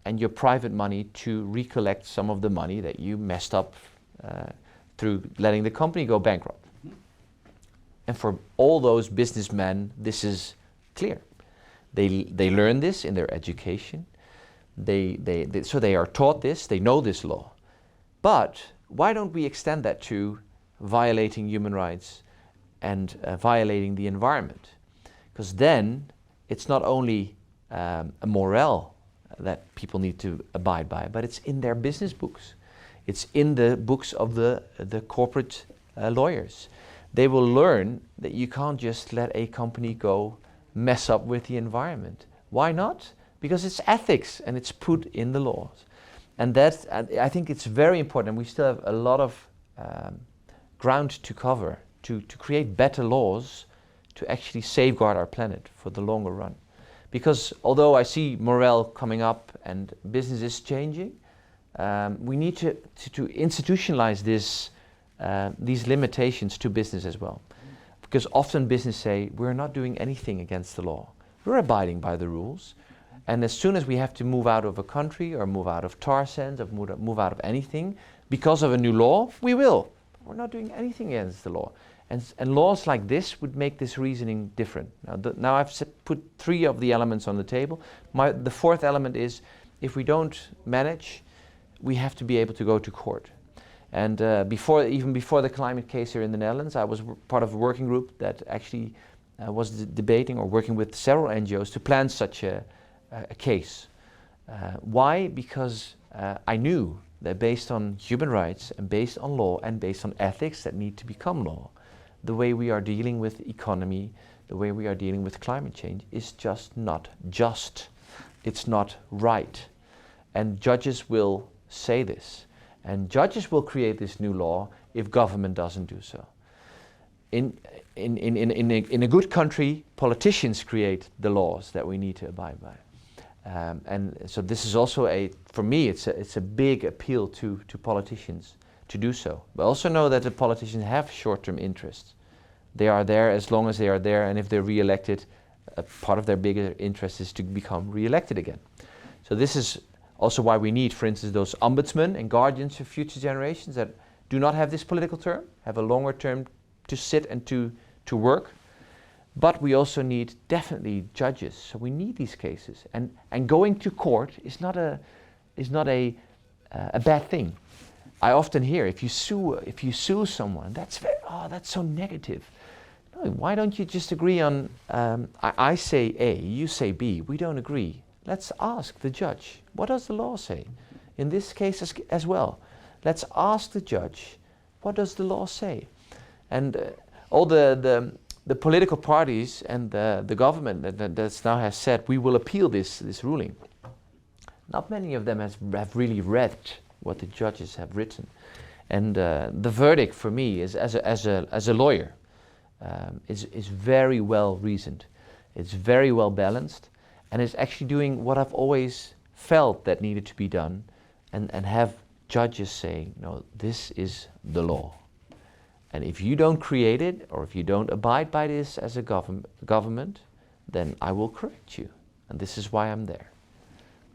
and your private money to recollect some of the money that you messed up through letting the company go bankrupt. And for all those businessmen, this is clear. They learn this in their education. So they are taught this, they know this law. But why don't we extend that to violating human rights and violating the environment? Because then it's not only a morale that people need to abide by, but it's in their business books. It's in the books of the corporate lawyers. They will learn that you can't just let a company go mess up with the environment. Why not? Because it's ethics and it's put in the laws. And that, I think it's very important, and we still have a lot of ground to cover to create better laws to actually safeguard our planet for the longer run. Because although I see morale coming up and business is changing, we need to institutionalize these limitations to business as well. Because often business say, we're not doing anything against the law. We're abiding by the rules. And as soon as we have to move out of a country or move out of tar sands or move out of anything because of a new law, we will. We're not doing anything against the law. And laws like this would make this reasoning different. Now I've put 3 of the elements on the table. The 4th element is, if we don't manage, we have to be able to go to court. And even before the climate case here in the Netherlands, I was part of a working group that actually was debating or working with several NGOs to plan such a case. Why? Because I knew that based on human rights and based on law and based on ethics that need to become law, the way we are dealing with economy, the way we are dealing with climate change is just not just. It's not right. And judges will say this. And judges will create this new law if government doesn't do so. In a good country, politicians create the laws that we need to abide by. And so this is also for me, it's a big appeal to politicians to do so. But also know that the politicians have short-term interests. They are there as long as they are there, and if they're re-elected, part of their bigger interest is to become re-elected again. So this is also why we need, for instance, those ombudsmen and guardians for future generations that do not have this political term, have a longer term to sit and to work. But we also need definitely judges. So we need these cases. And going to court is not a bad thing. I often hear if you sue someone, that's so negative. No, why don't you just agree on I say A, you say B, we don't agree. Let's ask the judge, what does the law say? In this case as well, let's ask the judge, what does the law say? And all the political parties and the government that now has said, we will appeal this ruling. Not many of them have really read what the judges have written. And the verdict for me is, as a lawyer, is very well reasoned. It's very well balanced. And it's actually doing what I've always felt that needed to be done, and have judges saying, no, this is the law. And if you don't create it, or if you don't abide by this as a government, then I will correct you. And this is why I'm there.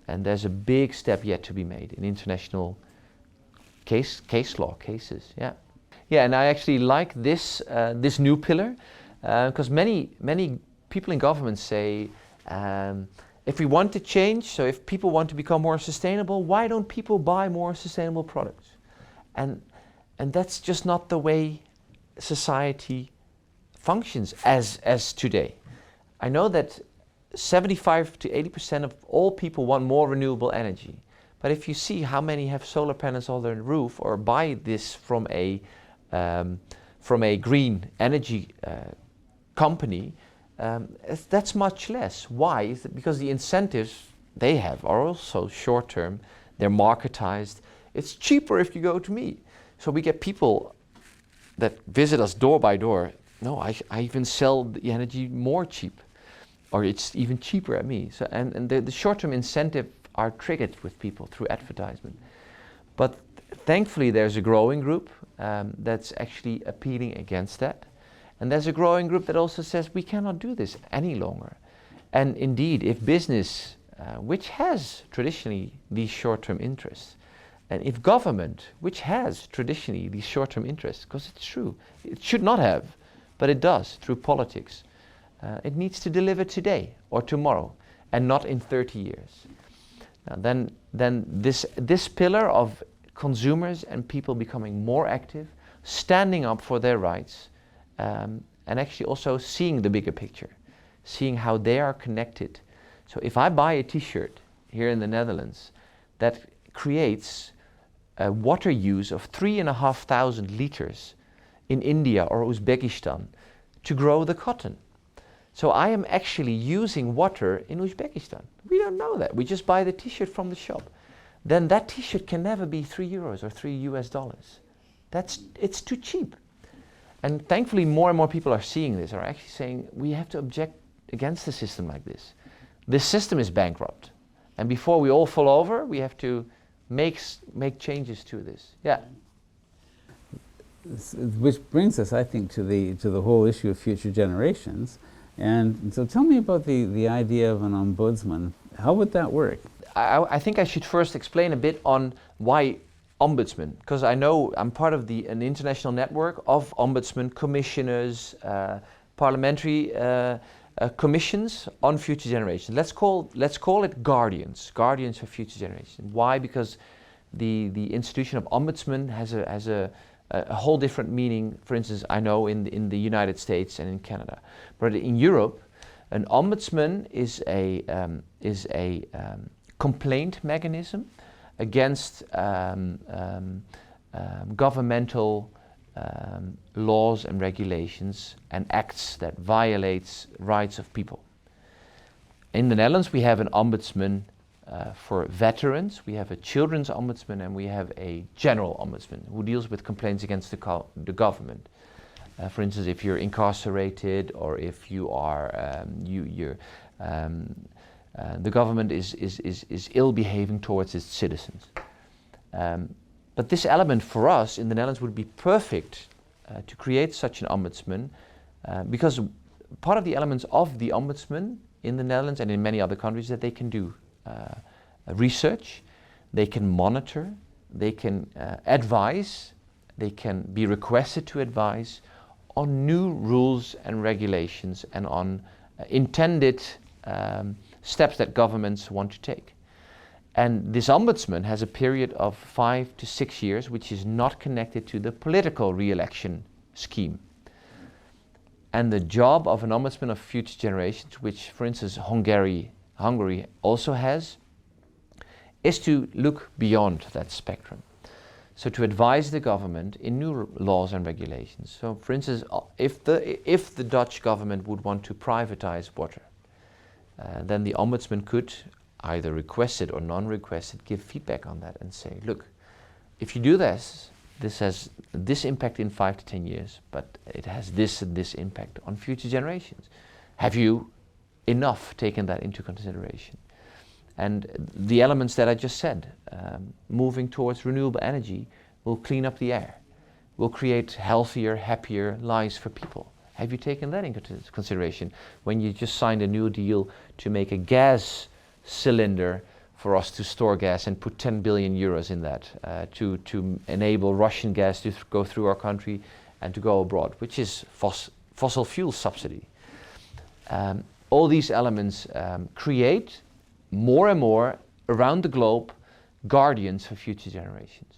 And there's a big step yet to be made in international case law cases. Yeah, and I actually like this new pillar, because many people in government say, if we want to change, so if people want to become more sustainable, why don't people buy more sustainable products? And that's just not the way society functions as today. I know that 75 to 80% of all people want more renewable energy. But if you see how many have solar panels on their roof or buy this from a green energy company, that's much less. Why? Is it because the incentives they have are also short-term, they're marketized. It's cheaper if you go to me. So we get people that visit us door by door. No, I even sell the energy more cheap, or it's even cheaper at me. So and the short-term incentive are triggered with people through advertisement. But thankfully there's a growing group that's actually appealing against that. And there's a growing group that also says we cannot do this any longer. And indeed, if business, which has traditionally these short-term interests, and if government, which has traditionally these short-term interests, because it's true, it should not have, but it does through politics, it needs to deliver today or tomorrow, and not in 30 years. Now then this pillar of consumers and people becoming more active, standing up for their rights, and actually also seeing the bigger picture, seeing how they are connected. So if I buy a t-shirt here in the Netherlands that creates a water use of 3,500 liters in India or Uzbekistan to grow the cotton. So I am actually using water in Uzbekistan. We don't know that. We just buy the t-shirt from the shop. Then that t-shirt can never be €3 or $3. It's too cheap. And thankfully more and more people are seeing this, are actually saying we have to object against a system like this. This system is bankrupt. And before we all fall over, we have to make changes to this. Yeah. Which brings us, I think, to the whole issue of future generations. And so tell me about the idea of an ombudsman. How would that work? I think I should first explain a bit on why ombudsman, because I know I'm part of an international network of ombudsman, commissioners, parliamentary commissions on future generations. Let's call it guardians for future generations. Why? Because the institution of ombudsman has a whole different meaning. For instance, I know in the United States and in Canada, but in Europe, an ombudsman is a complaint mechanism against governmental laws and regulations and acts that violates rights of people. In the Netherlands, we have an ombudsman for veterans, we have a children's ombudsman, and we have a general ombudsman who deals with complaints against the government. For instance, if you're incarcerated or if you are the government is ill behaving towards its citizens. But this element for us in the Netherlands would be perfect to create such an ombudsman, because part of the elements of the ombudsman in the Netherlands and in many other countries that they can do research, they can monitor, they can advise, they can be requested to advise on new rules and regulations and on intended steps that governments want to take. And this ombudsman has a period of 5 to 6 years, which is not connected to the political re-election scheme. And the job of an ombudsman of future generations, which for instance Hungary also has, is to look beyond that spectrum. So to advise the government in new laws and regulations. So for instance, if the Dutch government would want to privatize water, then the ombudsman could, either requested or non-requested, give feedback on that and say, look, if you do this, this has this impact in 5 to 10 years, but it has this and this impact on future generations. Have you enough taken that into consideration? And the elements that I just said, moving towards renewable energy will clean up the air, will create healthier, happier lives for people. Have you taken that into consideration when you just signed a new deal to make a gas cylinder for us to store gas and put 10 billion euros in that to enable Russian gas to go through our country and to go abroad, which is fossil fuel subsidy. All these elements create more and more around the globe guardians for future generations.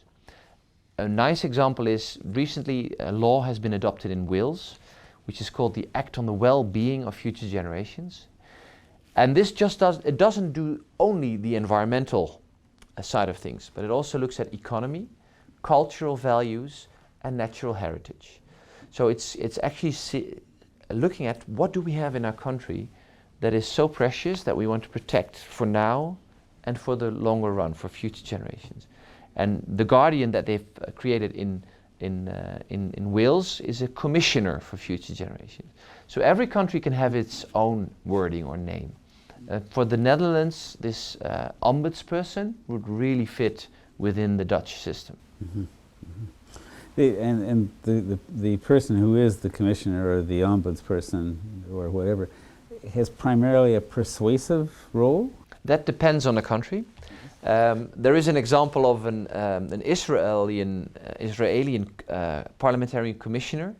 A nice example is recently a law has been adopted in Wales, which is called the Act on the Well-being of Future Generations. And this doesn't do only the environmental side of things, but it also looks at economy, cultural values, and natural heritage. So it's actually looking at what do we have in our country that is so precious that we want to protect for now and for the longer run, for future generations. And the guardian that they've created in Wales is a commissioner for future generations. So every country can have its own wording or name. For the Netherlands, this ombudsperson would really fit within the Dutch system. Mm-hmm. Mm-hmm. And the person who is the commissioner or the ombudsperson or whatever has primarily a persuasive role? That depends on the country. There is an example of an Israeli parliamentary commissioner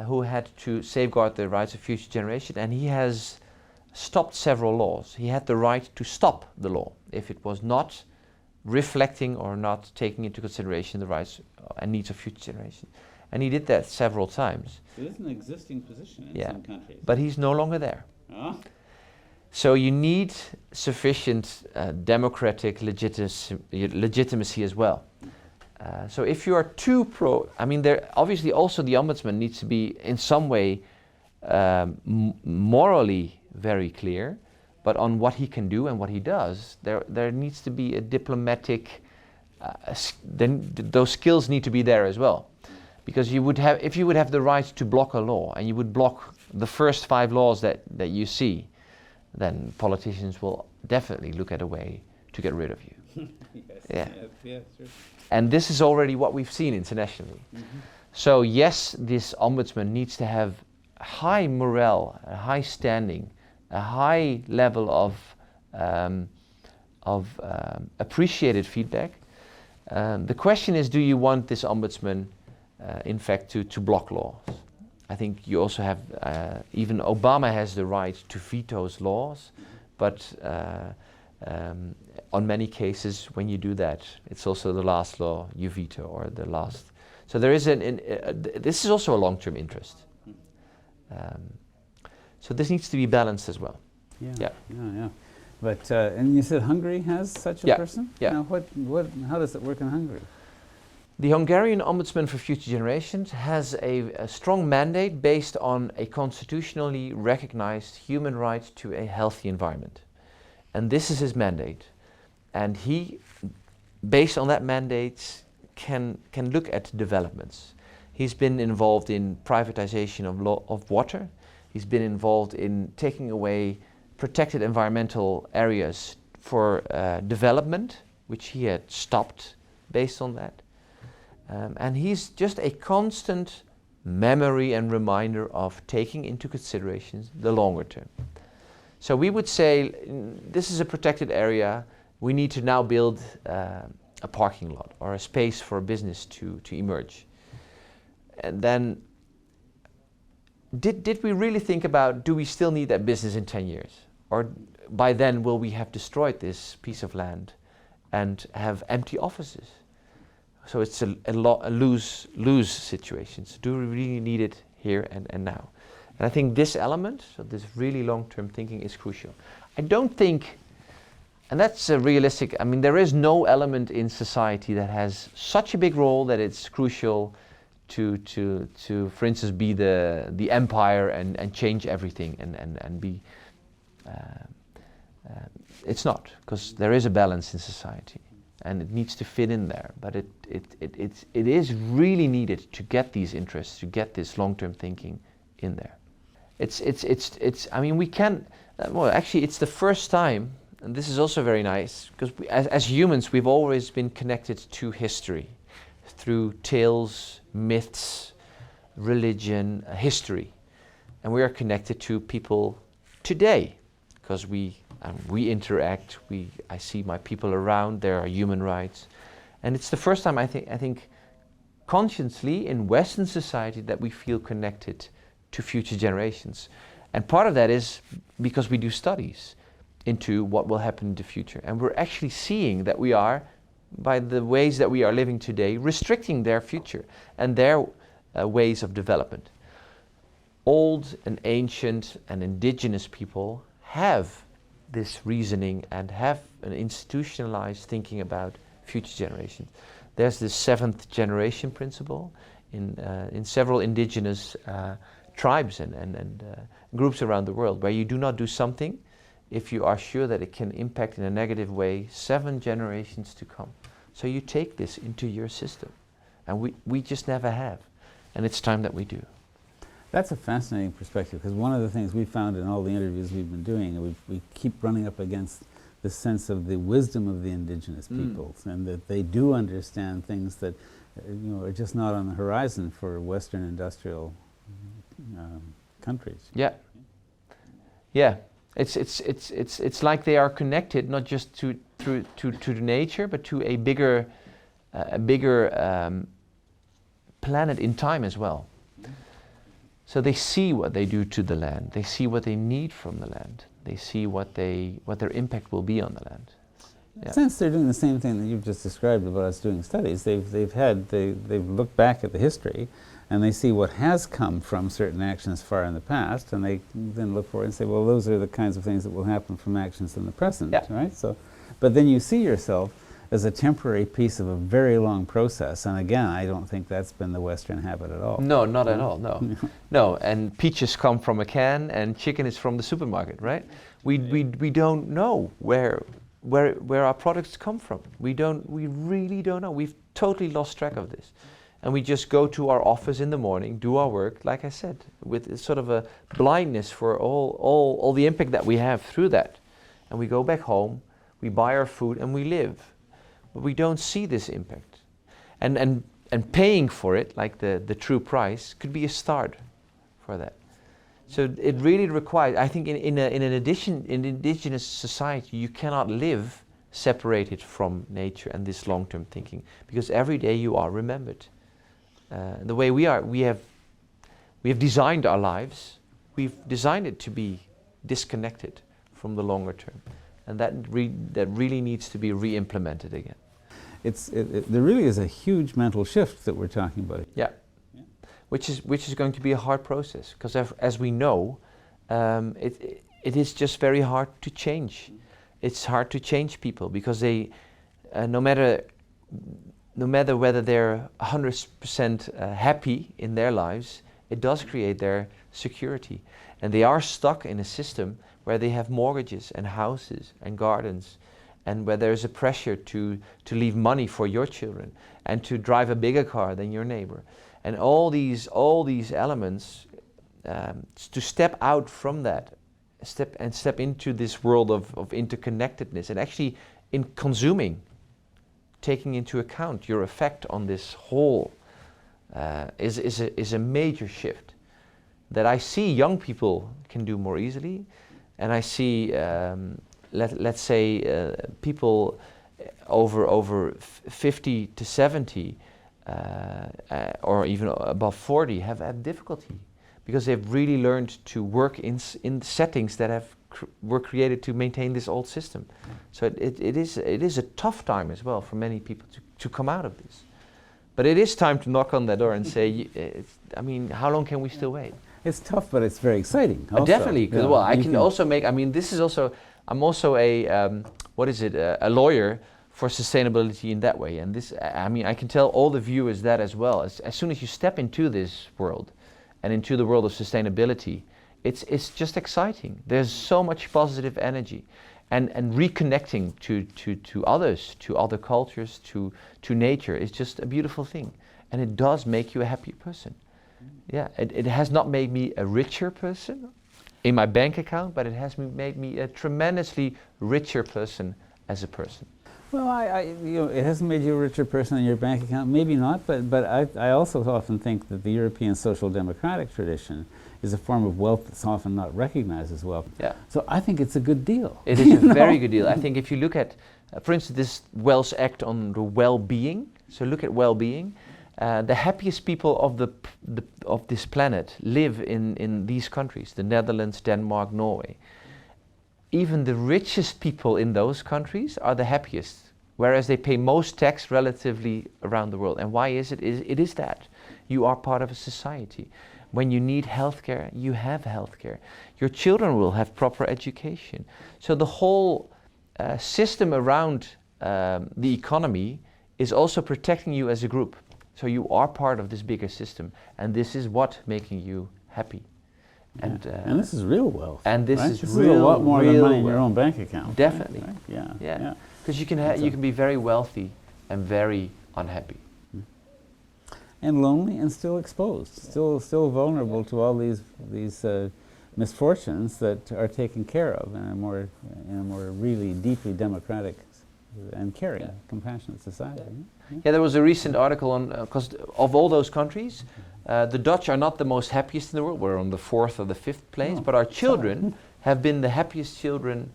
who had to safeguard the rights of future generations, and he has stopped several laws. He had the right to stop the law if it was not reflecting or not taking into consideration the rights and needs of future generations. And he did that several times. It is an existing position in some countries. But he's no longer there. Oh. So you need sufficient democratic legitimacy as well. So if you are too obviously also the ombudsman needs to be in some way morally very clear, but on what he can do and what he does, there needs to be a diplomatic, then those skills need to be there as well. Because if you would have the right to block a law and you would block the first 5 laws that you see, then politicians will definitely look at a way to get rid of you. Yes, sure. And this is already what we've seen internationally. Mm-hmm. So yes, this ombudsman needs to have high morale, a high standing, a high level of appreciated feedback. The question is, do you want this ombudsman in fact to block laws? I think you also have, even Obama has the right to veto laws, but On many cases, when you do that, it's also the last law you veto, or the last. So there is this is also a long-term interest. So this needs to be balanced as well. Yeah. But and you said Hungary has such a person. Yeah. Now, how does it work in Hungary? The Hungarian Ombudsman for Future Generations has a strong mandate based on a constitutionally recognized human right to a healthy environment. And this is his mandate. And he, based on that mandate, can look at developments. He's been involved in privatization of water. He's been involved in taking away protected environmental areas for development, which he had stopped based on that. And he's just a constant memory and reminder of taking into consideration the longer term. So we would say, this is a protected area, we need to now build a parking lot or a space for a business to emerge. And then, did we really think about, do we still need that business in 10 years? Or by then will we have destroyed this piece of land and have empty offices? So it's a lose situation. So do we really need it here and now? And I think this element, so this really long-term thinking, is crucial. I don't think, and that's a realistic, I mean, there is no element in society that has such a big role that it's crucial to for instance, be the empire and change everything and be, it's not, because there is a balance in society. And it needs to fit in there, but it is really needed to get these interests, to get this long-term thinking in there. It's. I mean, we can. Well, actually, it's the first time, and this is also very nice, because as humans, we've always been connected to history, through tales, myths, religion, history, and we are connected to people today, because we interact. I see my people around. There are human rights, and it's the first time I think consciously in Western society that we feel connected to future generations, and part of that is because we do studies into what will happen in the future, and we're actually seeing that we are, by the ways that we are living today, restricting their future and their ways of development. Old and ancient and indigenous people have this reasoning and have an institutionalized thinking about future generations. There's this 7th generation principle in several indigenous tribes and groups around the world, where you do not do something if you are sure that it can impact in a negative way 7 generations to come. So you take this into your system, and we just never have, and it's time that we do. That's a fascinating perspective, because one of the things we found in all the interviews we've been doing, and we keep running up against the sense of the wisdom of the indigenous peoples, and that they do understand things that are just not on the horizon for Western industrial countries. Yeah. It's like they are connected not just to the nature, but to a bigger planet in time as well. So they see what they do to the land. They see what they need from the land. They see what their impact will be on the land. Yeah. Since they're doing the same thing that you've just described about us doing studies, they've looked back at the history, and they see what has come from certain actions far in the past, and they then look forward and say, well, those are the kinds of things that will happen from actions in the present, right? So, but then you see yourself as a temporary piece of a very long process, and again, I don't think that's been the Western habit at all. No, not at all, no. No, and peaches come from a can, and chicken is from the supermarket, right? We don't know where our products come from. We really don't know. We've totally lost track of this. And we just go to our office in the morning, do our work, like I said, with sort of a blindness for all the impact that we have through that. And we go back home, we buy our food, and we live. But we don't see this impact. And paying for it, like the true price, could be a start for that. So it really requires, I think in an indigenous society, you cannot live separated from nature and this long-term thinking, because every day you are remembered. The way we have designed our lives, we've designed it to be disconnected from the longer term. and that really needs to be re-implemented again. There really is a huge mental shift that we're talking about. Yeah, which is going to be a hard process, because as we know, it is just very hard to change. It's hard to change people because they, no matter whether they're 100% happy in their lives, it does create their security, and they are stuck in a system where they have mortgages and houses and gardens, and where there's a pressure to leave money for your children and to drive a bigger car than your neighbor, and all these elements, to step out from that, step into this world of interconnectedness, and actually in consuming, taking into account your effect on this whole, is a major shift that I see young people can do more easily, and I see let's say people over 50 to 70 or even above 40 have difficulty, because they've really learned to work in settings that were created to maintain this old system. So it is a tough time as well for many people to come out of this. But it is time to knock on that door and say, I mean, how long can we still wait? It's tough, but it's very exciting. Definitely, because well, I can also make. I mean, this is also. I'm also a a lawyer for sustainability in that way, and this. I mean, I can tell all the viewers that as well. As soon as you step into this world, and into the world of sustainability, it's just exciting. There's so much positive energy, and reconnecting to others, to other cultures, to nature is just a beautiful thing, and it does make you a happier person. Yeah, it has not made me a richer person in my bank account, but it has made me a tremendously richer person as a person. Well, it hasn't made you a richer person in your bank account, maybe not, but I also often think that the European social democratic tradition is a form of wealth that's often not recognized as wealth. Yeah. So I think it's a good deal. It is a very good deal. I think if you look at, for instance, this Welsh Act on the well-being, so look at well-being, the happiest people of this planet live in these countries, the Netherlands, Denmark, Norway. Even the richest people in those countries are the happiest, whereas they pay most tax relatively around the world. And why is it? It is that you are part of a society. When you need healthcare, you have healthcare. Your children will have proper education. So the whole system around the economy is also protecting you as a group. So you are part of this bigger system, and this is what making you happy. Yeah. And this is real wealth. And this right? is this real, is a lot more than money in wealth. your own bank account. Definitely. Right? Yeah. Yeah. Because you can be very wealthy and very unhappy. And lonely and still exposed, still vulnerable to all these misfortunes that are taken care of in a more really deeply democratic and caring, compassionate society. Yeah, there was a recent article on, because of all those countries, the Dutch are not the most happiest in the world. We're on the 4th or the 5th place, but our children have been the happiest children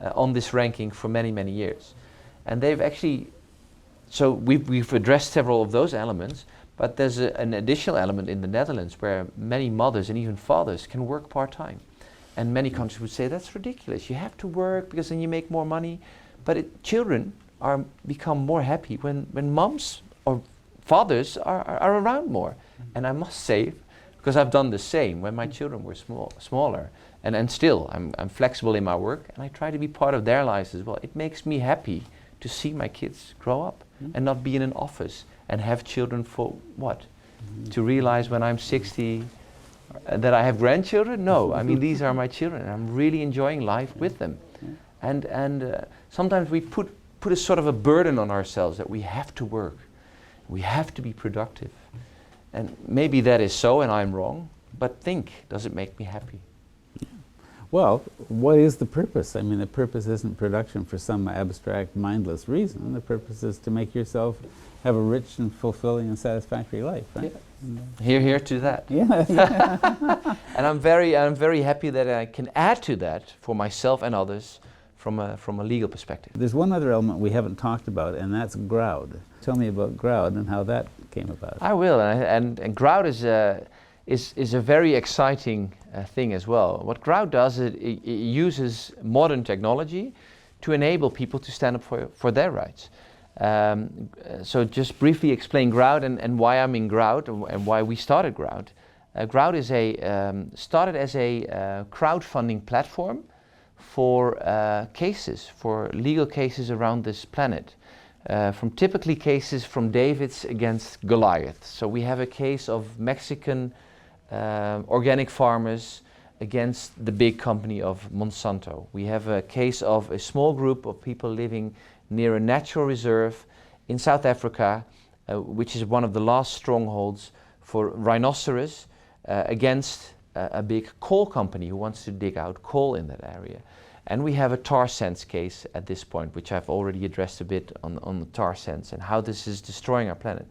on this ranking for many, many years. And they've actually, so we've addressed several of those elements, but there's an additional element in the Netherlands where many mothers and even fathers can work part-time. And many countries would say, that's ridiculous. You have to work because then you make more money. But children become more happy when moms or fathers are around more. And I must say, because I've done the same when my children were smaller, and still I'm flexible in my work, and I try to be part of their lives as well. It makes me happy to see my kids grow up and not be in an office and have children for what? To realize when I'm 60 that I have grandchildren? No, I mean, these are my children, and I'm really enjoying life with them. And sometimes we put a sort of a burden on ourselves that we have to work, we have to be productive. And maybe that is so and I'm wrong, but does it make me happy? Well, what is the purpose? I mean, the purpose isn't production for some abstract, mindless reason. The purpose is to make yourself have a rich and fulfilling and satisfactory life, right? Yeah. Here to that. Yeah. And I'm very happy that I can add to that for myself and others from a legal perspective. There's one other element we haven't talked about, and that's Grrowd. Tell me about Grrowd and how that came about. I will, and Grrowd is a very exciting thing as well. What Grrowd does, it uses modern technology to enable people to stand up for their rights. So just briefly explain Grrowd and why I'm in Grrowd and why we started Grrowd. Grrowd is started as a crowdfunding platform for cases, for legal cases around this planet. From typically cases from David's against Goliath. So we have a case of Mexican organic farmers against the big company of Monsanto. We have a case of a small group of people living near a natural reserve in South Africa, which is one of the last strongholds for rhinoceros, against a big coal company who wants to dig out coal in that area. And we have a tar sands case at this point, which I've already addressed a bit on the tar sands and how this is destroying our planet.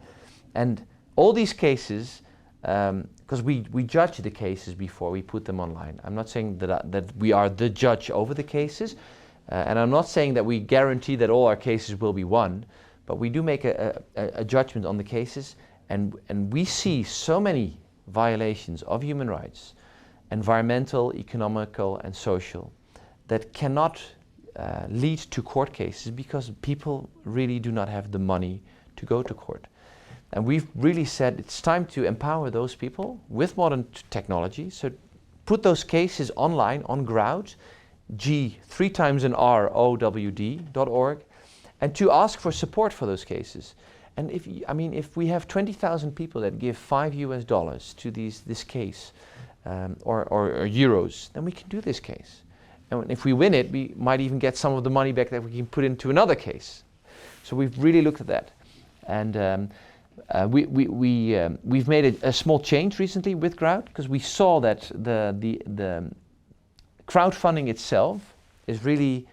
And all these cases, because we judge the cases before we put them online. I'm not saying that we are the judge over the cases, and I'm not saying that we guarantee that all our cases will be won, but we do make a judgment on the cases, and we see so many violations of human rights, environmental, economical, and social, that cannot lead to court cases because people really do not have the money to go to court. And we've really said it's time to empower those people with modern technology. So put those cases online on Grrowd, G3ROWD.org, and to ask for support for those cases. And if we have 20,000 people that give $5 to this case, or euros, then we can do this case. And if we win it, we might even get some of the money back that we can put into another case. So we've really looked at that. And we've made a small change recently with Grrowd, because we saw that the crowdfunding itself is really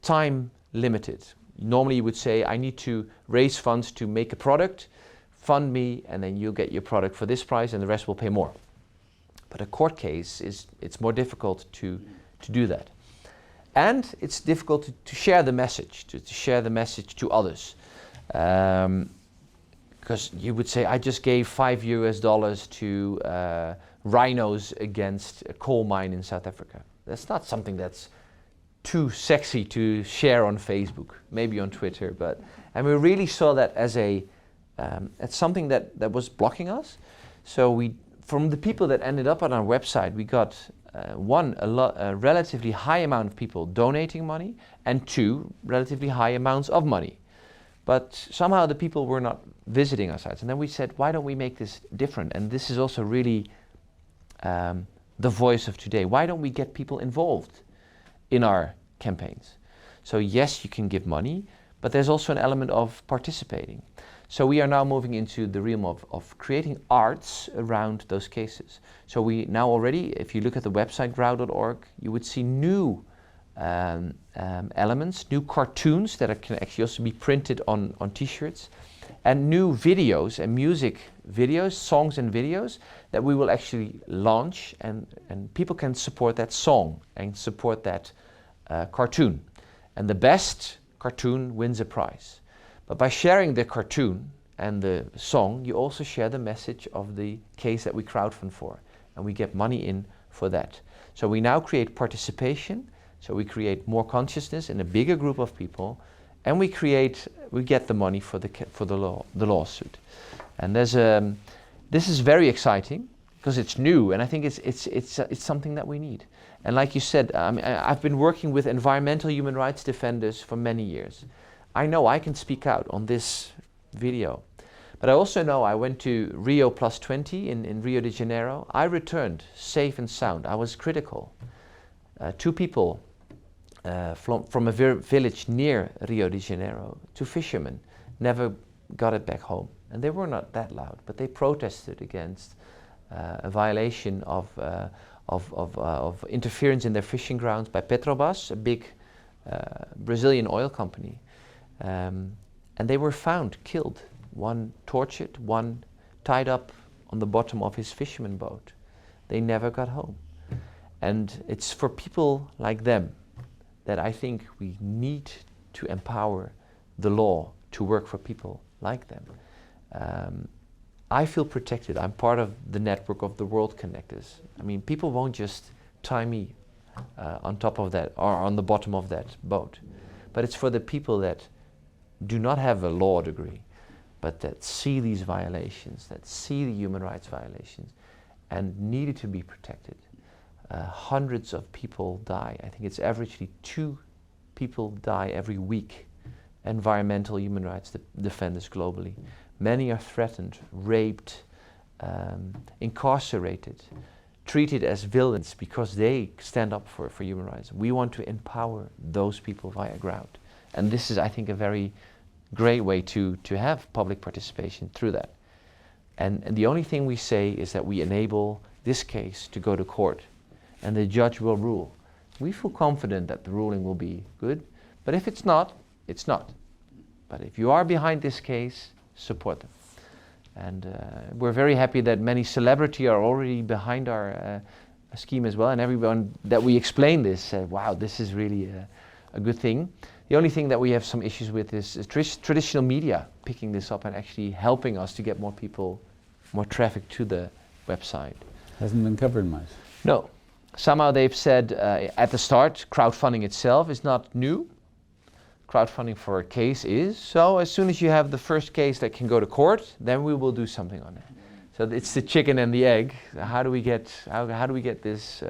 time limited. Normally you would say, I need to raise funds to make a product, fund me, and then you'll get your product for this price and the rest will pay more. But a court case, it's more difficult to do that. And it's difficult to share the message, to share the message to others. Because you would say, I just gave $5 to rhinos against a coal mine in South Africa. That's not something that's too sexy to share on Facebook, maybe on Twitter, and we really saw that as something that was blocking us. So from the people that ended up on our website, we got a relatively high amount of people donating money, and two, relatively high amounts of money. But somehow the people were not visiting our sites. And then we said, why don't we make this different? And this is also really the voice of today. Why don't we get people involved in our campaigns? So yes, you can give money, but there's also an element of participating. So we are now moving into the realm of creating arts around those cases. So we now already, if you look at the website grrowd.org, you would see new elements, new cartoons that can actually also be printed on t-shirts, and new videos and music videos, songs and videos that we will actually launch, and people can support that song and support that cartoon. And the best cartoon wins a prize. But by sharing the cartoon and the song, you also share the message of the case that we crowdfund for, and we get money in for that. So we now create participation, so we create more consciousness in a bigger group of people, and we get the money for the lawsuit. And this is very exciting because it's new, and I think it's something that we need. And like you said, I've been working with environmental human rights defenders for many years. I know I can speak out on this video, but I also know I went to Rio +20 in Rio de Janeiro. I returned safe and sound. I was critical. Two people from a village near Rio de Janeiro, two fishermen, never got it back home. And they were not that loud, but they protested against a violation of interference in their fishing grounds by Petrobras, a big Brazilian oil company. And they were found killed, one tortured, one tied up on the bottom of his fisherman boat. They never got home. And it's for people like them that I think we need to empower the law to work for people like them. I feel protected. I'm part of the network of the World Connectors. I mean, people won't just tie me on top of that or on the bottom of that boat. but it's for the people that do not have a law degree, but that see these violations, that see the human rights violations, and needed to be protected. Hundreds of people die. I think it's averagely 2 people die every week, environmental human rights defenders globally. Many are threatened, raped, incarcerated, treated as villains because they stand up for human rights. We want to empower those people via Grrowd. And this is, I think, a very great way to have public participation through that. And the only thing we say is that we enable this case to go to court and the judge will rule. We feel confident that the ruling will be good, but if it's not, it's not. But if you are behind this case, support them. And we're very happy that many celebrities are already behind our scheme as well, and everyone that we explain this said, wow, this is really a good thing. The only thing that we have some issues with is traditional media picking this up and actually helping us to get more people, more traffic to the website. Hasn't been covered much. No. Somehow they've said at the start, crowdfunding itself is not new. Crowdfunding for a case is. So as soon as you have the first case that can go to court, then we will do something on it. So it's the chicken and the egg. How do we get this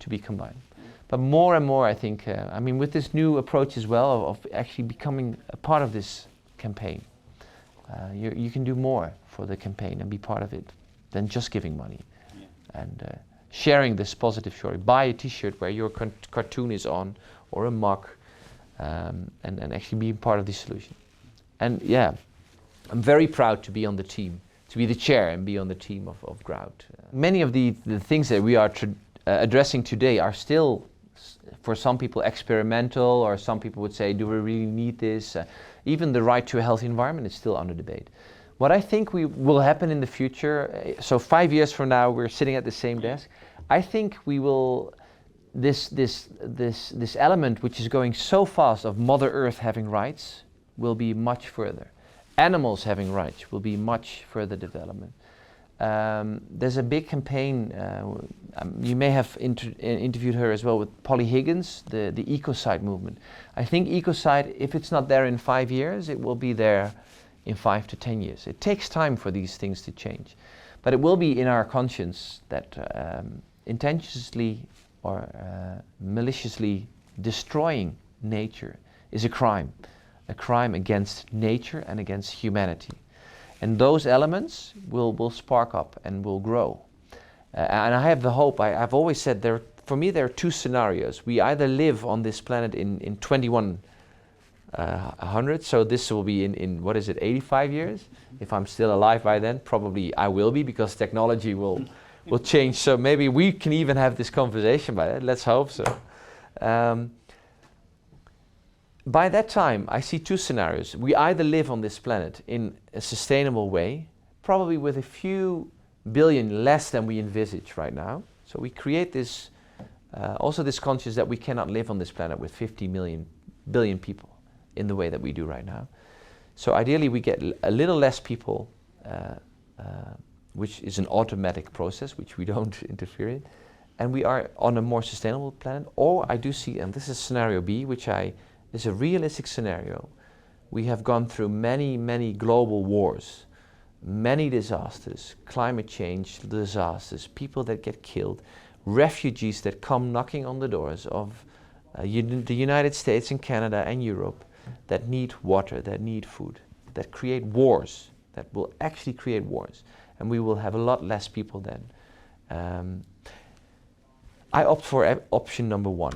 to be combined? But more and more, I think, I mean, with this new approach as well of actually becoming a part of this campaign, you can do more for the campaign and be part of it than just giving money. Yeah. And sharing this positive story. Buy a T-shirt where your cartoon is on, or a mug, and actually be part of the solution. And yeah, I'm very proud to be on the team, to be the chair and be on the team of Grrowd. Many of the things that we are addressing today are still, for some people, experimental, or some people would say, do we really need this? Even the right to a healthy environment is still under debate. What I think will happen in the future, so 5 years from now, we're sitting at the same desk. I think we will, this element which is going so fast of Mother Earth having rights will be much further. Animals having rights will be much further development. There's a big campaign, you may have interviewed her as well, with Polly Higgins, the ecocide movement. I think ecocide, if it's not there in 5 years, it will be there in 5 to 10 years. It takes time for these things to change. But it will be in our conscience that intentionally or maliciously destroying nature is a crime against nature and against humanity. And those elements will spark up and will grow. And I have the hope, I've always said, for me there are 2 scenarios. We either live on this planet in 2100, so this will be in what is it, 85 years? If I'm still alive by then, probably I will be, because technology will change. So maybe we can even have this conversation by then, let's hope so. By that time, I see 2 scenarios. We either live on this planet in a sustainable way, probably with a few billion less than we envisage right now. So we create this, also this conscience that we cannot live on this planet with 50 billion people in the way that we do right now. So ideally we get a little less people, which is an automatic process, which we don't interfere in, and we are on a more sustainable planet. Or I do see, and this is scenario B, which is a realistic scenario. We have gone through many global wars, many disasters, climate change disasters, people that get killed, refugees that come knocking on the doors of the United States and Canada and Europe, that need water, that need food, that create wars, that will actually create wars. And we will have a lot less people then. I opt for option number 1.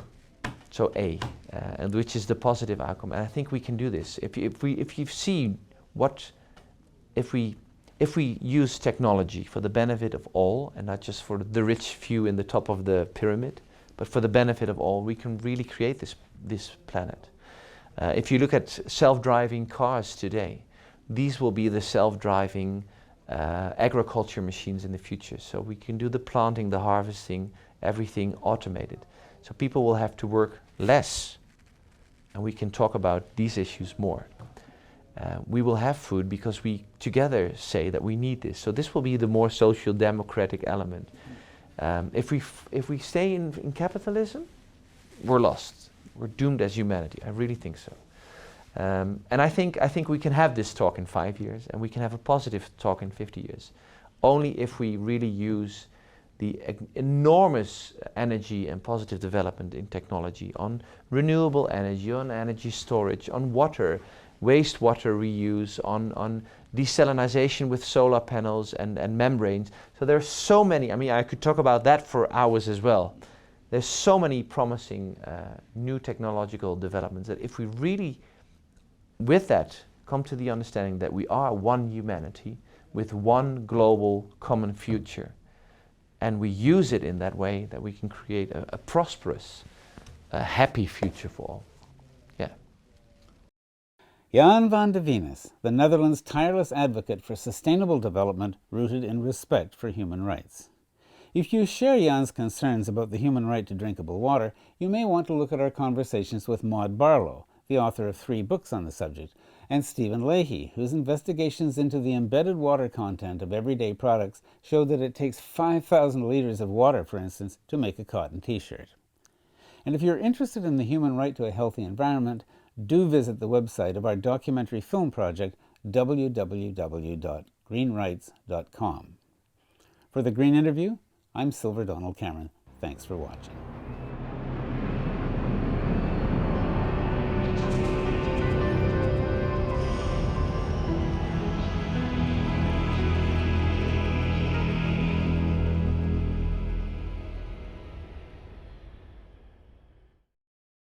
So A, and which is the positive outcome, and I think we can do this. If you see if we use technology for the benefit of all, and not just for the rich few in the top of the pyramid, but for the benefit of all, we can really create this planet. If you look at self-driving cars today, these will be the self-driving agriculture machines in the future. So we can do the planting, the harvesting, everything automated. So people will have to work less, and we can talk about these issues more. We will have food because we together say that we need this. So this will be the more social democratic element. If we stay in capitalism, we're lost. We're doomed as humanity. I really think so. And I think we can have this talk in 5 years, and we can have a positive talk in 50 years, only if we really use the enormous energy and positive development in technology on renewable energy, on energy storage, on water, wastewater reuse, on desalinization with solar panels and membranes. So there's so many, I mean, I could talk about that for hours as well. There's so many promising new technological developments that if we really, with that, come to the understanding that we are one humanity with one global common future, and we use it in that way, that we can create a prosperous, happy future for all. Yeah. Jan van de Venis, the Netherlands' tireless advocate for sustainable development rooted in respect for human rights. If you share Jan's concerns about the human right to drinkable water, you may want to look at our conversations with Maud Barlow, the author of 3 books on the subject, and Stephen Leahy, whose investigations into the embedded water content of everyday products show that it takes 5,000 liters of water, for instance, to make a cotton t-shirt. And if you're interested in the human right to a healthy environment, do visit the website of our documentary film project, www.greenrights.com. For The Green Interview, I'm Silver Donald Cameron. Thanks for watching.